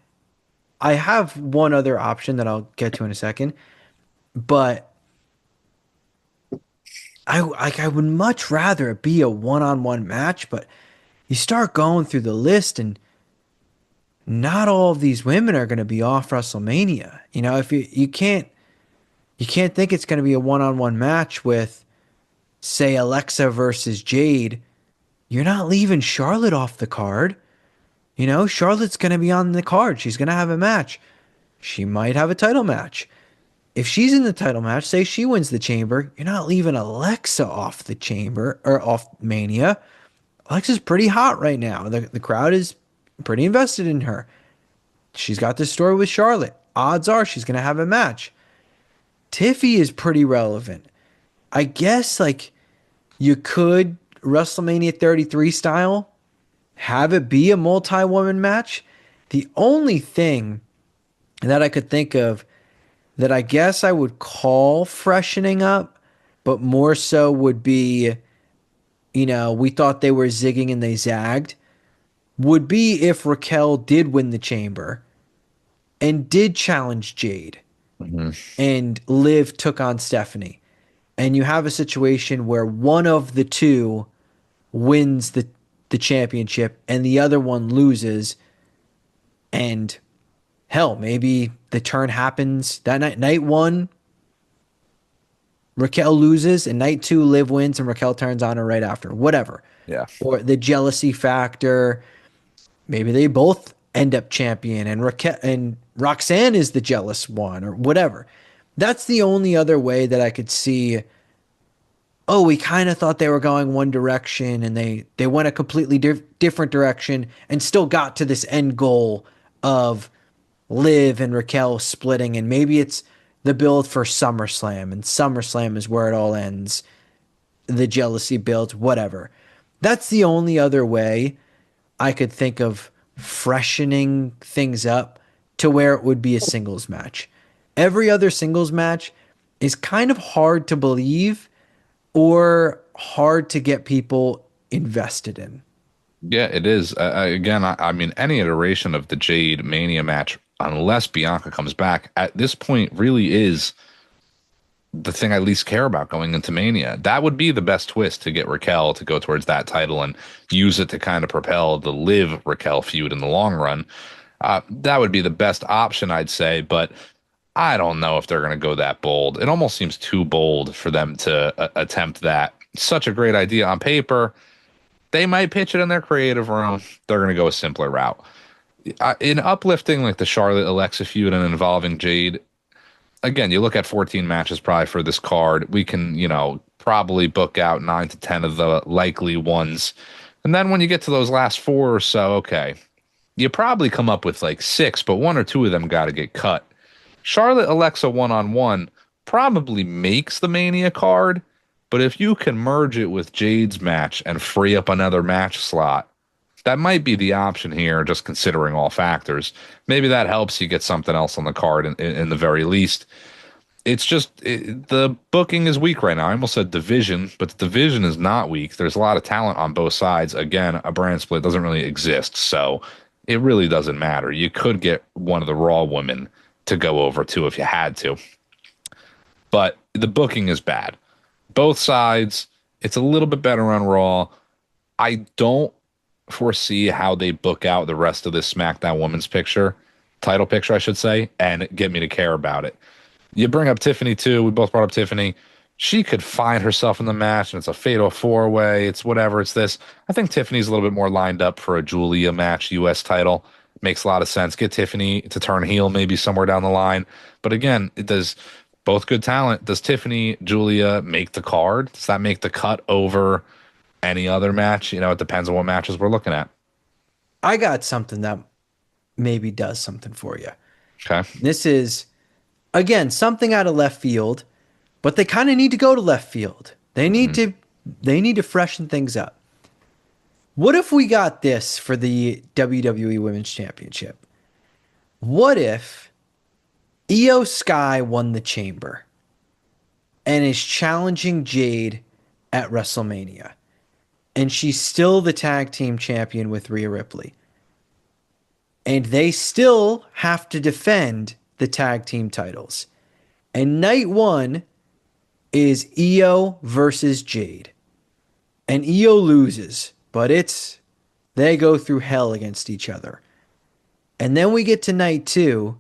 have one other option that I'll get to in a second, but I would much rather it be a one-on-one match, but you start going through the list and not all of these women are going to be off WrestleMania. You know, if you can't think it's going to be a one-on-one match with say Alexa versus Jade. You're not leaving Charlotte off the card. You know, Charlotte's going to be on the card. She's going to have a match. She might have a title match. If she's in the title match, say she wins the chamber, you're not leaving Alexa off the chamber or off Mania. Alexa's pretty hot right now. The crowd is pretty invested in her. She's got this story with Charlotte. Odds are she's going to have a match. Tiffy is pretty relevant. I guess like you could WrestleMania 33 style have it be a multi-woman match. The only thing that I could think of that I guess I would call freshening up, but more so would be, we thought they were zigging and they zagged, would be if Raquel did win the chamber and did challenge Jade Mhm. and Liv took on Stephanie. And you have a situation where one of the two wins the championship and the other one loses. And hell, maybe the turn happens that night. Night one, Raquel loses, and night two, Liv wins, and Raquel turns on her right after. Whatever. Yeah. Or the jealousy factor. Maybe they both end up champion, and Raquel and Roxanne is the jealous one, or whatever. That's the only other way that I could see. Oh, we kind of thought they were going one direction, and they went a completely different direction, and still got to this end goal of Liv and Raquel splitting, and maybe it's the build for SummerSlam, and SummerSlam is where it all ends. The jealousy builds, whatever. That's the only other way I could think of freshening things up to where it would be a singles match. Every other singles match is kind of hard to believe or hard to get people invested in. Yeah, it is. Again, I mean, any iteration of the Jade Mania match, unless Bianca comes back, at this point really is the thing I least care about going into Mania. That would be the best twist to get Raquel to go towards that title and use it to kind of propel the Liv Raquel feud in the long run. That would be the best option, I'd say, but I don't know if they're going to go that bold. It almost seems too bold for them to attempt that. Such a great idea on paper. They might pitch it in their creative room. They're going to go a simpler route. In uplifting like the Charlotte Alexa feud and involving Jade, again, you look at 14 matches probably for this card. We can, probably book out 9 to 10 of the likely ones. And then when you get to those last four or so, okay, you probably come up with like six, but one or two of them got to get cut. Charlotte Alexa one-on-one probably makes the Mania card, but if you can merge it with Jade's match and free up another match slot, that might be the option here, just considering all factors. Maybe that helps you get something else on the card in the very least. It's just the booking is weak right now. I almost said division, but the division is not weak. There's a lot of talent on both sides. Again, a brand split doesn't really exist, so it really doesn't matter. You could get one of the Raw women to go over to if you had to, but the booking is bad. Both sides, it's a little bit better on Raw. I don't foresee how they book out the rest of this SmackDown Women's title picture, I should say, and get me to care about it. You bring up Tiffany too. We both brought up Tiffany. She could find herself in the match, and it's a fatal four-way. It's whatever. It's this. I think Tiffany's a little bit more lined up for a Julia match, U.S. title. Makes a lot of sense. Get Tiffany to turn heel maybe somewhere down the line. But again, it does both good talent. Does Tiffany, Julia make the card? Does that make the cut over any other match? It depends on what matches we're looking at. I got something that maybe does something for you. Okay. This is, again, something out of left field, but they kind of need to go to left field. They need Mhm. to They need to freshen things up. What if we got this for the WWE Women's Championship? What if Io Sky won the Chamber and is challenging Jade at WrestleMania? And she's still the tag team champion with Rhea Ripley. And they still have to defend the tag team titles. And night one is Io versus Jade. And Io loses, but they go through hell against each other. And then we get to night two,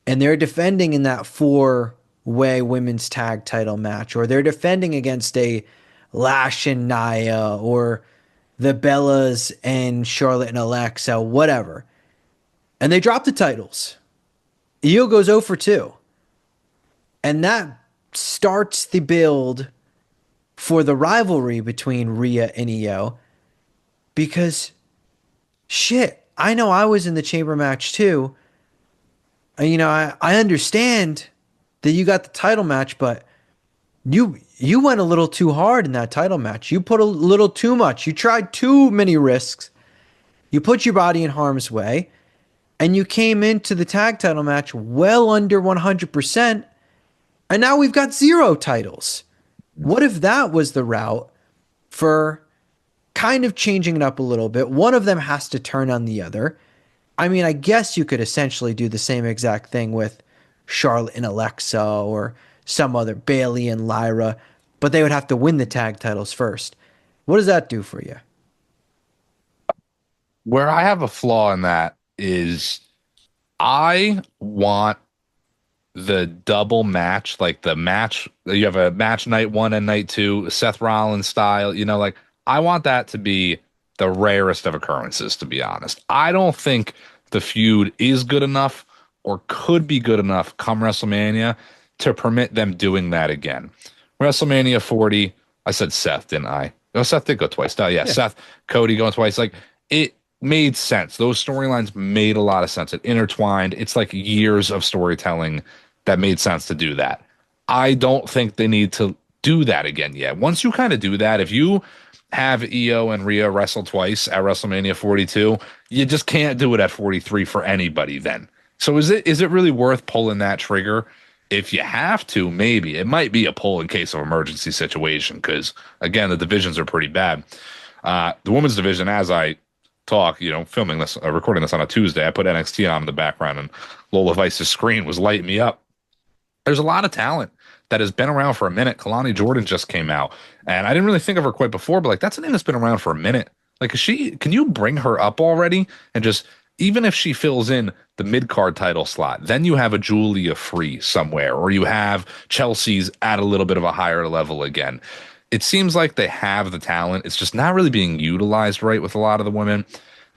and they're defending in that four-way women's tag title match, or they're defending against a Lash and Nia, or the Bellas and Charlotte and Alexa, whatever. And they drop the titles. Io goes 0 for 2. And that starts the build for the rivalry between Rhea and Io because shit, I know I was in the chamber match too. And, I understand that you got the title match, but you went a little too hard in that title match. You put a little too much. You tried too many risks. You put your body in harm's way, and you came into the tag title match well under 100%, and now we've got 0 titles. What if that was the route for kind of changing it up a little bit? One of them has to turn on the other. I mean, I guess you could essentially do the same exact thing with Charlotte and Alexa or some other Bailey and Lyra, but they would have to win the tag titles first. What does that do for you? Where I have a flaw in that is I want the double match, like the match, you have a match night one and night two, Seth Rollins style, like I want that to be the rarest of occurrences, to be honest. I don't think the feud is good enough or could be good enough come WrestleMania to permit them doing that again. WrestleMania 40, I said Seth, didn't I? No, Seth did go twice. Oh, yeah, Yeah. Seth, Cody going twice. Like it made sense. Those storylines made a lot of sense. It intertwined. It's like years of storytelling that made sense to do that. I don't think they need to do that again yet. Once you kind of do that, if you have Io and Rhea wrestle twice at WrestleMania 42, you just can't do it at 43 for anybody then. So is it really worth pulling that trigger? If you have to, maybe it might be a pull in case of emergency situation because again, the divisions are pretty bad. The women's division, as I talk, filming this, recording this on a Tuesday, I put NXT on in the background and Lola Vice's screen was lighting me up. There's a lot of talent that has been around for a minute. Kalani Jordan just came out, and I didn't really think of her quite before, but like that's a name that's been around for a minute. Like, can you bring her up already and just even if she fills in the mid card title slot, then you have a Julia free somewhere, or you have Chelsea's at a little bit of a higher level again. It seems like they have the talent. It's just not really being utilized right with a lot of the women.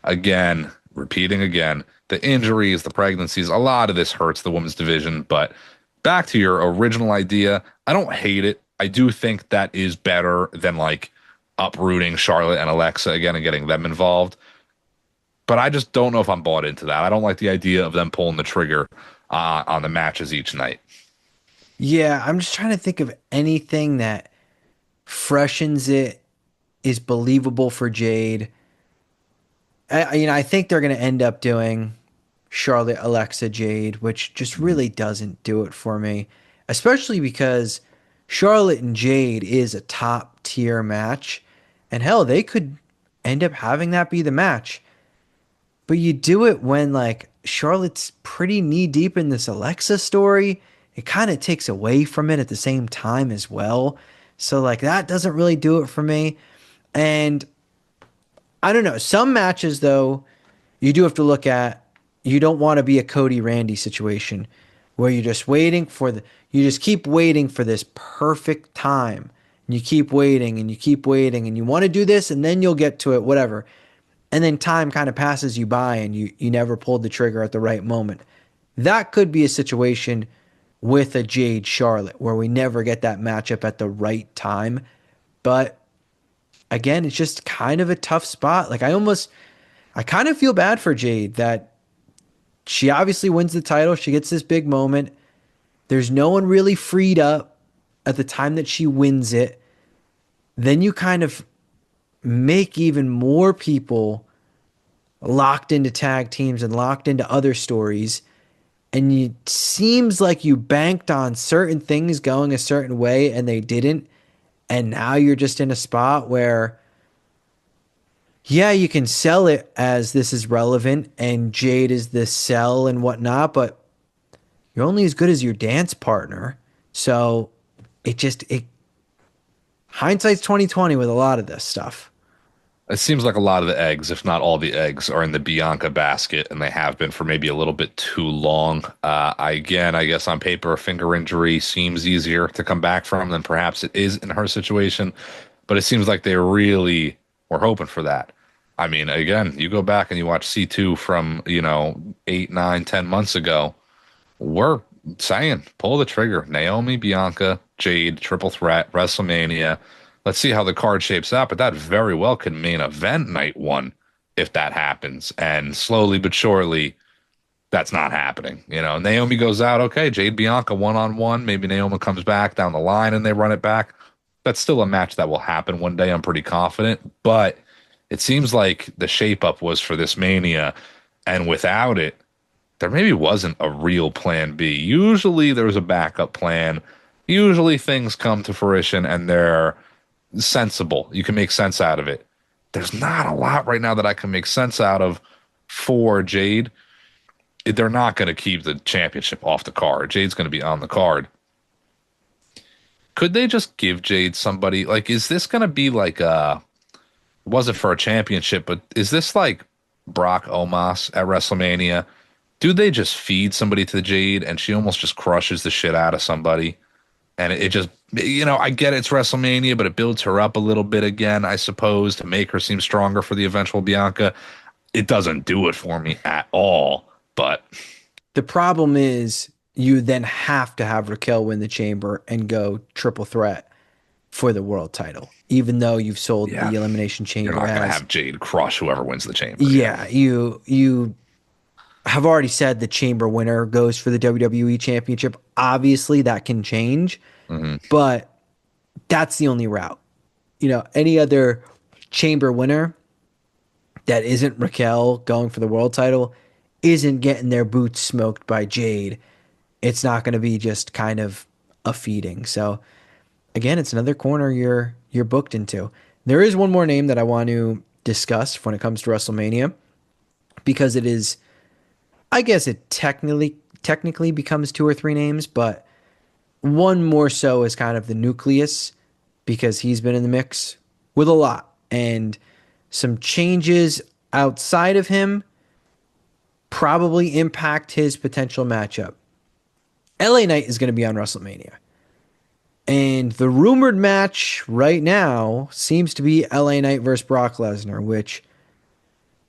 Again, repeating again, the injuries, the pregnancies, a lot of this hurts the women's division, but back to your original idea, I don't hate it. I do think that is better than like uprooting Charlotte and Alexa again and getting them involved. But I just don't know if I'm bought into that. I don't like the idea of them pulling the trigger on the matches each night. Yeah, I'm just trying to think of anything that freshens it, is believable for Jade. I think they're going to end up doing Charlotte, Alexa, Jade, which just really doesn't do it for me, especially because Charlotte and Jade is a top tier match. And hell, they could end up having that be the match. But you do it when like Charlotte's pretty knee deep in this Alexa story. It kind of takes away from it at the same time as well. So like that doesn't really do it for me. And I don't know. Some matches though, you do have to look at. You don't want to be a Cody Randy situation where you just keep waiting for this perfect time. And you keep waiting and you keep waiting and you want to do this and then you'll get to it, whatever. And then time kind of passes you by and you never pulled the trigger at the right moment. That could be a situation with a Jade Charlotte where we never get that matchup at the right time. But again, it's just kind of a tough spot. Like I kind of feel bad for Jade that she obviously wins the title. She gets this big moment. There's no one really freed up at the time that she wins it. then you kind of make even more people locked into tag teams and locked into other stories. And it seems like you banked on certain things going a certain way and they didn't. And now you're just in a spot where, yeah, you can sell it as this is relevant and Jade is the sell and whatnot, but you're only as good as your dance partner. So it hindsight's 2020 with a lot of this stuff. It seems like a lot of the eggs, if not all the eggs, are in the Bianca basket, and they have been for maybe a little bit too long. I guess on paper, a finger injury seems easier to come back from than perhaps it is in her situation, but it seems like they really were hoping for that. I mean, again, you go back and you watch C2 from, 8, 9, 10 months ago. We're saying pull the trigger. Naomi, Bianca, Jade, triple threat, WrestleMania. Let's see how the card shapes out. But that very well could main event night one if that happens. And slowly but surely, that's not happening. Naomi goes out. Okay, Jade, Bianca, one-on-one. Maybe Naomi comes back down the line and they run it back. That's still a match that will happen one day. I'm pretty confident. But it seems like the shape up was for this Mania. And without it, there maybe wasn't a real plan B. Usually there's a backup plan. Usually things come to fruition and they're sensible. You can make sense out of it. There's not a lot right now that I can make sense out of for Jade. They're not going to keep the championship off the card. Jade's going to be on the card. Could they just give Jade somebody like, is this going to be like it wasn't for a championship, but is this like Brock Omos at WrestleMania? Do they just feed somebody to the Jade and she almost just crushes the shit out of somebody? And it just, I get it's WrestleMania, but it builds her up a little bit again, I suppose, to make her seem stronger for the eventual Bianca. It doesn't do it for me at all. But The problem is you then have to have Raquel win the chamber and go triple threat for the world title, even though you've sold yeah, the elimination you're chamber not going to as, have Jade crush whoever wins the chamber. yeah, you have already said the chamber winner goes for the WWE championship. Obviously that can change, Hmm. but that's the only route. Any other chamber winner that isn't Raquel going for the world title isn't getting their boots smoked by Jade. It's not going to be just kind of a feeding. So again, it's another corner you're booked into. There is one more name that I want to discuss when it comes to WrestleMania because it is, I guess it technically becomes two or three names, but one more so is kind of the nucleus because he's been in the mix with a lot and some changes outside of him probably impact his potential matchup. LA Knight is going to be on WrestleMania. And the rumored match right now seems to be LA Knight versus Brock Lesnar, which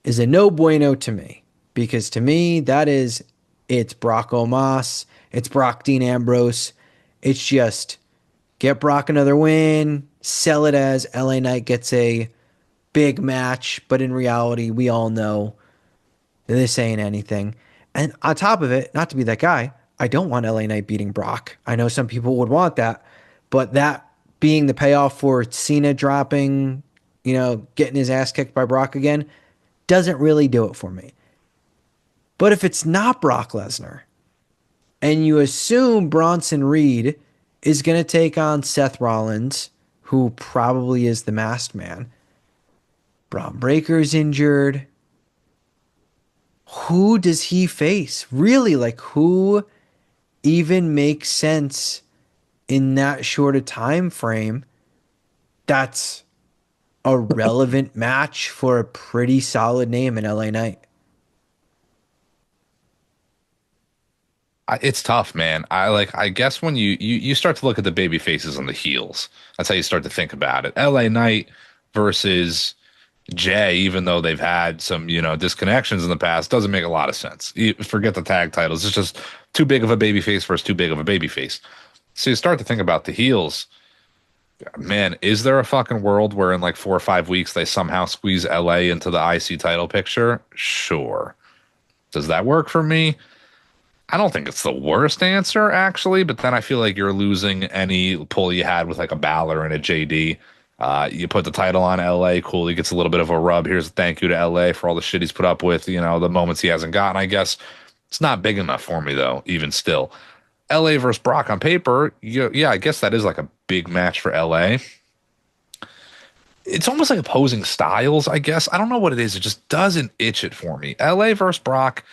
is a no bueno to me. Because to me, it's Brock Omos, it's Brock Dean Ambrose. It's just get Brock another win, sell it as LA Knight gets a big match, but in reality, we all know this ain't anything. And on top of it, not to be that guy, I don't want LA Knight beating Brock. I know some people would want that, but that being the payoff for Cena dropping, getting his ass kicked by Brock again, doesn't really do it for me. But if it's not Brock Lesnar, and you assume Bronson Reed is going to take on Seth Rollins, who probably is the masked man, Braun Breaker's injured. Who does he face? Really, like who even makes sense in that short a time frame? That's a relevant match for a pretty solid name in LA Knight. It's tough, man. I guess when you start to look at the baby faces and the heels, that's how you start to think about it. LA Knight versus Jay, even though they've had some, disconnections in the past, doesn't make a lot of sense. Forget the tag titles. It's just too big of a baby face versus too big of a baby face. So you start to think about the heels. Man, is there a fucking world where in like 4 or 5 weeks they somehow squeeze LA into the IC title picture? Sure. Does that work for me? I don't think it's the worst answer, actually, but then I feel like you're losing any pull you had with like a Balor and a JD. You put the title on LA, cool. He gets a little bit of a rub. Here's a thank you to LA for all the shit he's put up with, the moments he hasn't gotten. I guess it's not big enough for me though, even still. LA versus Brock on paper, yeah, I guess that is like a big match for LA. It's almost like opposing styles, I guess. I don't know what it is. It just doesn't itch it for me. LA versus Brock,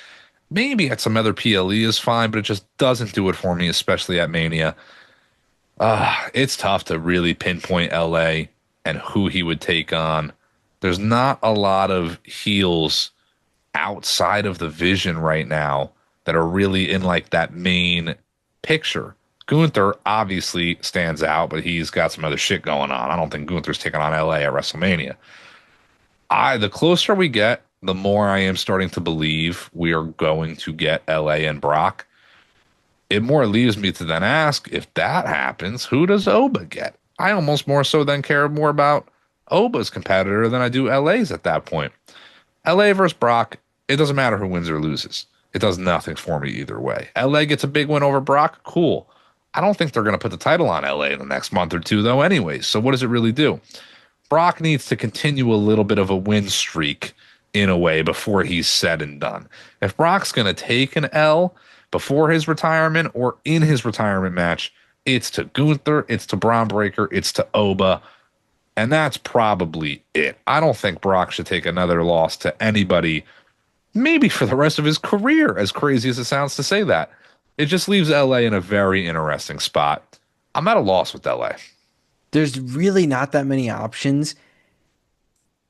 maybe at some other PLE is fine, but it just doesn't do it for me, especially at Mania. It's tough to really pinpoint LA and who he would take on. There's not a lot of heels outside of the vision right now that are really in like that main picture. Gunther obviously stands out, but he's got some other shit going on. I don't think Gunther's taking on LA at WrestleMania. The closer we get, the more I am starting to believe we are going to get LA and Brock. It more leaves me to then ask, if that happens, who does Oba get? I almost more so then care more about Oba's competitor than I do LA's at that point. LA versus Brock, it doesn't matter who wins or loses. It does nothing for me either way. LA gets a big win over Brock, cool. I don't think they're going to put the title on LA in the next month or two, though, anyways. So what does it really do? Brock needs to continue a little bit of a win streak in a way before he's said and done. If Brock's going to take an L before his retirement or in his retirement match, it's to Gunther, it's to Braun Breaker, it's to Oba, and that's probably it. I don't think Brock should take another loss to anybody, maybe for the rest of his career, as crazy as it sounds to say that. It just leaves LA in a very interesting spot. I'm at a loss with LA. There's really not that many options.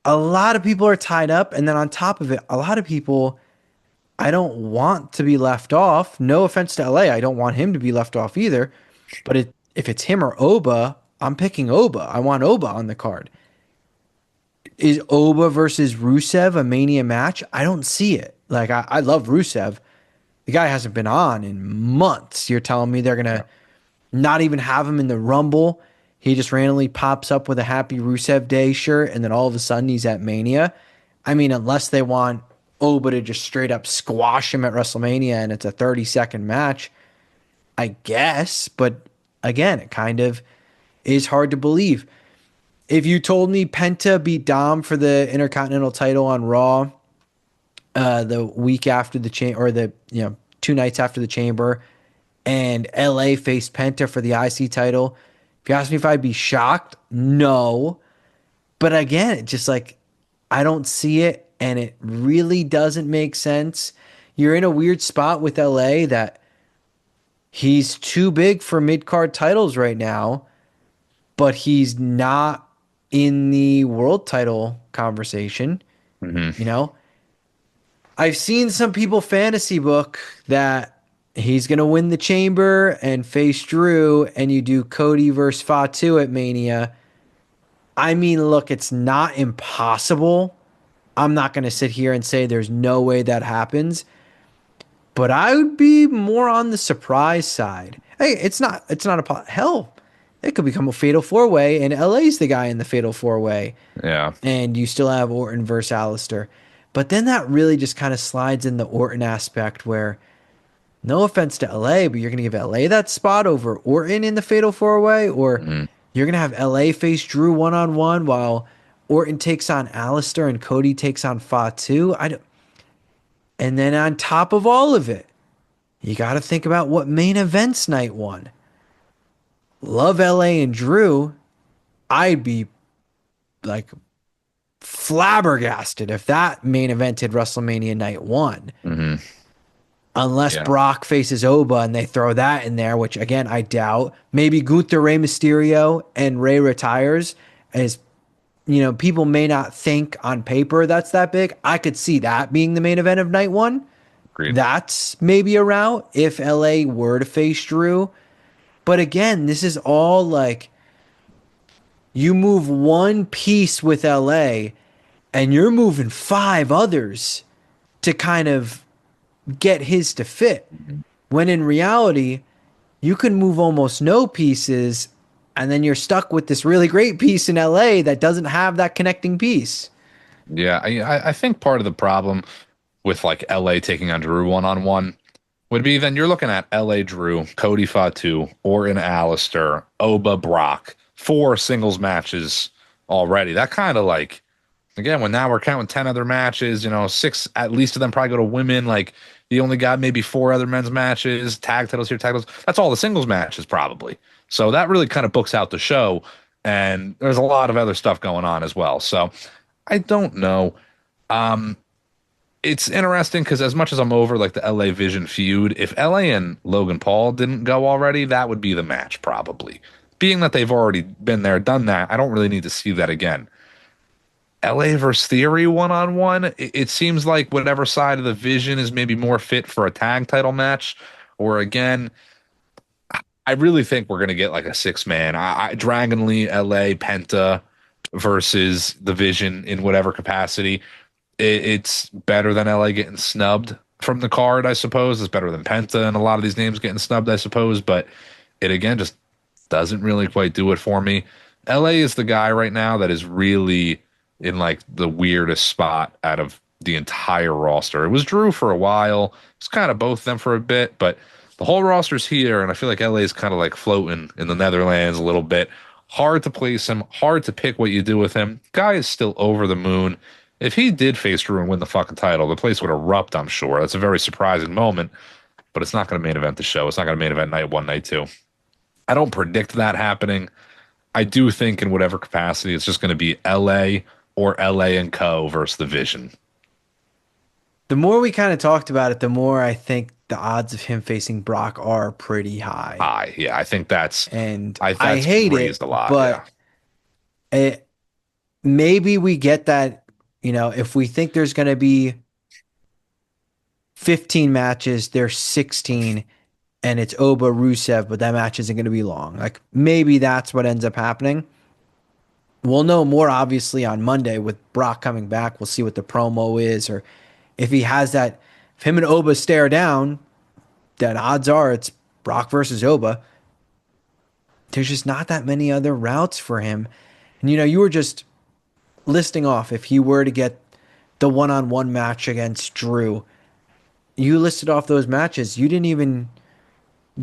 A lot of people are tied up, and then on top of it, a lot of people I don't want to be left off. No offense to LA, I don't want him to be left off either. But if it's him or Oba, I'm picking Oba. I want Oba on the card. Is Oba versus Rusev a Mania match? I don't see it. Like I love Rusev. The guy hasn't been on in months. You're telling me they're gonna not even have him in the Rumble? He just randomly pops up with a Happy Rusev Day shirt, and then all of a sudden he's at Mania. I mean, unless they want Oba to just straight up squash him at WrestleMania and it's a 30-second match, I guess. But again, it kind of is hard to believe. If you told me Penta beat Dom for the Intercontinental title on Raw the week after the chamber, or the 2 nights after the chamber, and LA faced Penta for the IC title, if you ask me if I'd be shocked, no. But again, it just like I don't see it, and it really doesn't make sense. You're in a weird spot with LA that he's too big for mid-card titles right now, but he's not in the world title conversation. Mm-hmm. You know, I've seen some people fantasy book that he's going to win the chamber and face Drew, and you do Cody versus Fatu at Mania. I mean, look, it's not impossible. I'm not going to sit here and say there's no way that happens, but I would be more on the surprise side. Hey, it's not hell. It could become a fatal four way, and LA's the guy in the fatal four way, Yeah. and you still have Orton versus Alistair. But then that really just kind of slides in the Orton aspect where, no offense to LA, but you're going to give LA that spot over Orton in the fatal four way, or Mm-hmm. you're going to have LA face Drew one-on-one while Orton takes on Alistair and Cody takes on Fatu. And then on top of all of it, you got to think about what main events night one. Love LA and Drew. I'd be like flabbergasted if that main evented WrestleMania night one. Mm-hmm. Unless Yeah. Brock faces Oba and they throw that in there, which again, I doubt. Maybe Gunther, Rey Mysterio, and Rey retires, as people may not think on paper that's that big. I could see that being the main event of night one. Agreed. That's maybe a route if LA were to face Drew. But again, this is all like, you move one piece with LA and you're moving 5 others to kind of get his to fit. When in reality, you can move almost no pieces, and then you're stuck with this really great piece in LA that doesn't have that connecting piece. Yeah, I think part of the problem with like LA taking on Drew one-on-one would be then you're looking at LA Drew, Cody Fatu, Orton Alistair, Oba Brock, 4 singles matches already. That kind of like, again, when now we're counting 10 other matches, six at least of them probably go to women. Like, you only got maybe four other men's matches, tag titles here, tag titles. That's all the singles matches, probably. So that really kind of books out the show. And there's a lot of other stuff going on as well. So I don't know. Um, it's interesting because as much as I'm over like the LA Vision feud, if LA and Logan Paul didn't go already, that would be the match probably. Being that they've already been there, done that, I don't really need to see that again. LA versus Theory one on one, it seems like whatever side of the Vision is maybe more fit for a tag title match. Or again, I really think we're gonna get like a six man. Dragon Lee, LA, Penta versus the Vision in whatever capacity. It's better than LA getting snubbed from the card, I suppose. It's better than Penta and a lot of these names getting snubbed, I suppose. But it again just doesn't really quite do it for me. LA is the guy right now that is really in like the weirdest spot out of the entire roster. It was Drew for a while. It's kind of both of them for a bit, but the whole roster's here, and I feel like LA is kind of like floating in the Netherlands a little bit. Hard to place him, hard to pick what you do with him. Guy is still over the moon. If he did face Drew and win the fucking title, the place would erupt, I'm sure. That's a very surprising moment, but it's not going to main event the show. It's not going to main event night one, night two. I don't predict that happening. I do think in whatever capacity, it's just going to be LA or LA and Co. versus the Vision. The more we kind of talked about it, the more I think the odds of him facing Brock are pretty high. Yeah, I think And I that's hate raised it, a lot. Yeah, but it, maybe we get that, if we think there's going to be 15 matches, there's 16, and it's Oba Rusev, but that match isn't going to be long. Like maybe that's what ends up happening. We'll know more obviously on Monday with Brock coming back. We'll see what the promo is, or if he has that. If him and Oba stare down, then odds are it's Brock versus Oba. There's just not that many other routes for him. And you were just listing off if he were to get the one-on-one match against Drew. You listed off those matches. You didn't even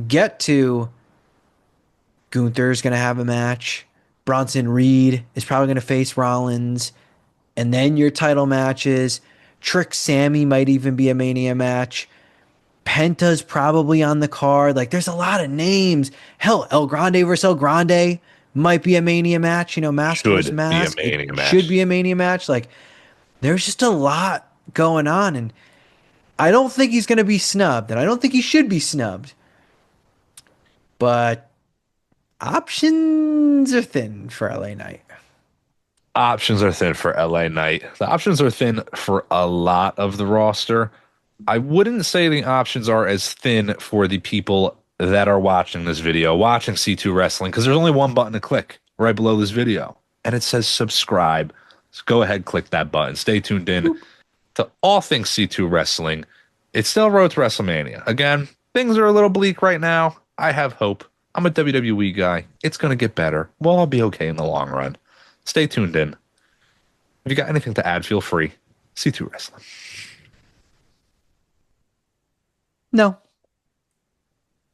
get to Gunther's going to have a match. Bronson Reed is probably going to face Rollins. And then your title matches. Trick Sammy might even be a Mania match. Penta's probably on the card. Like, there's a lot of names. Hell, El Grande versus El Grande might be a Mania match. Mask versus should be a Mask. It Mania should match. be a Mania match. Like, there's just a lot going on. And I don't think he's going to be snubbed. And I don't think he should be snubbed. But options are thin for LA Knight. Options are thin for LA Knight. The options are thin for a lot of the roster. I wouldn't say the options are as thin for the people that are watching this video, watching C2 Wrestling, because there's only one button to click right below this video, and it says subscribe. So go ahead, click that button. Stay tuned in to all things C2 Wrestling. It's still road to WrestleMania. Again, things are a little bleak right now. I have hope. I'm a WWE guy. It's going to get better. We'll all be okay in the long run. Stay tuned in. If you got anything to add, feel free. C2 Wrestling. No.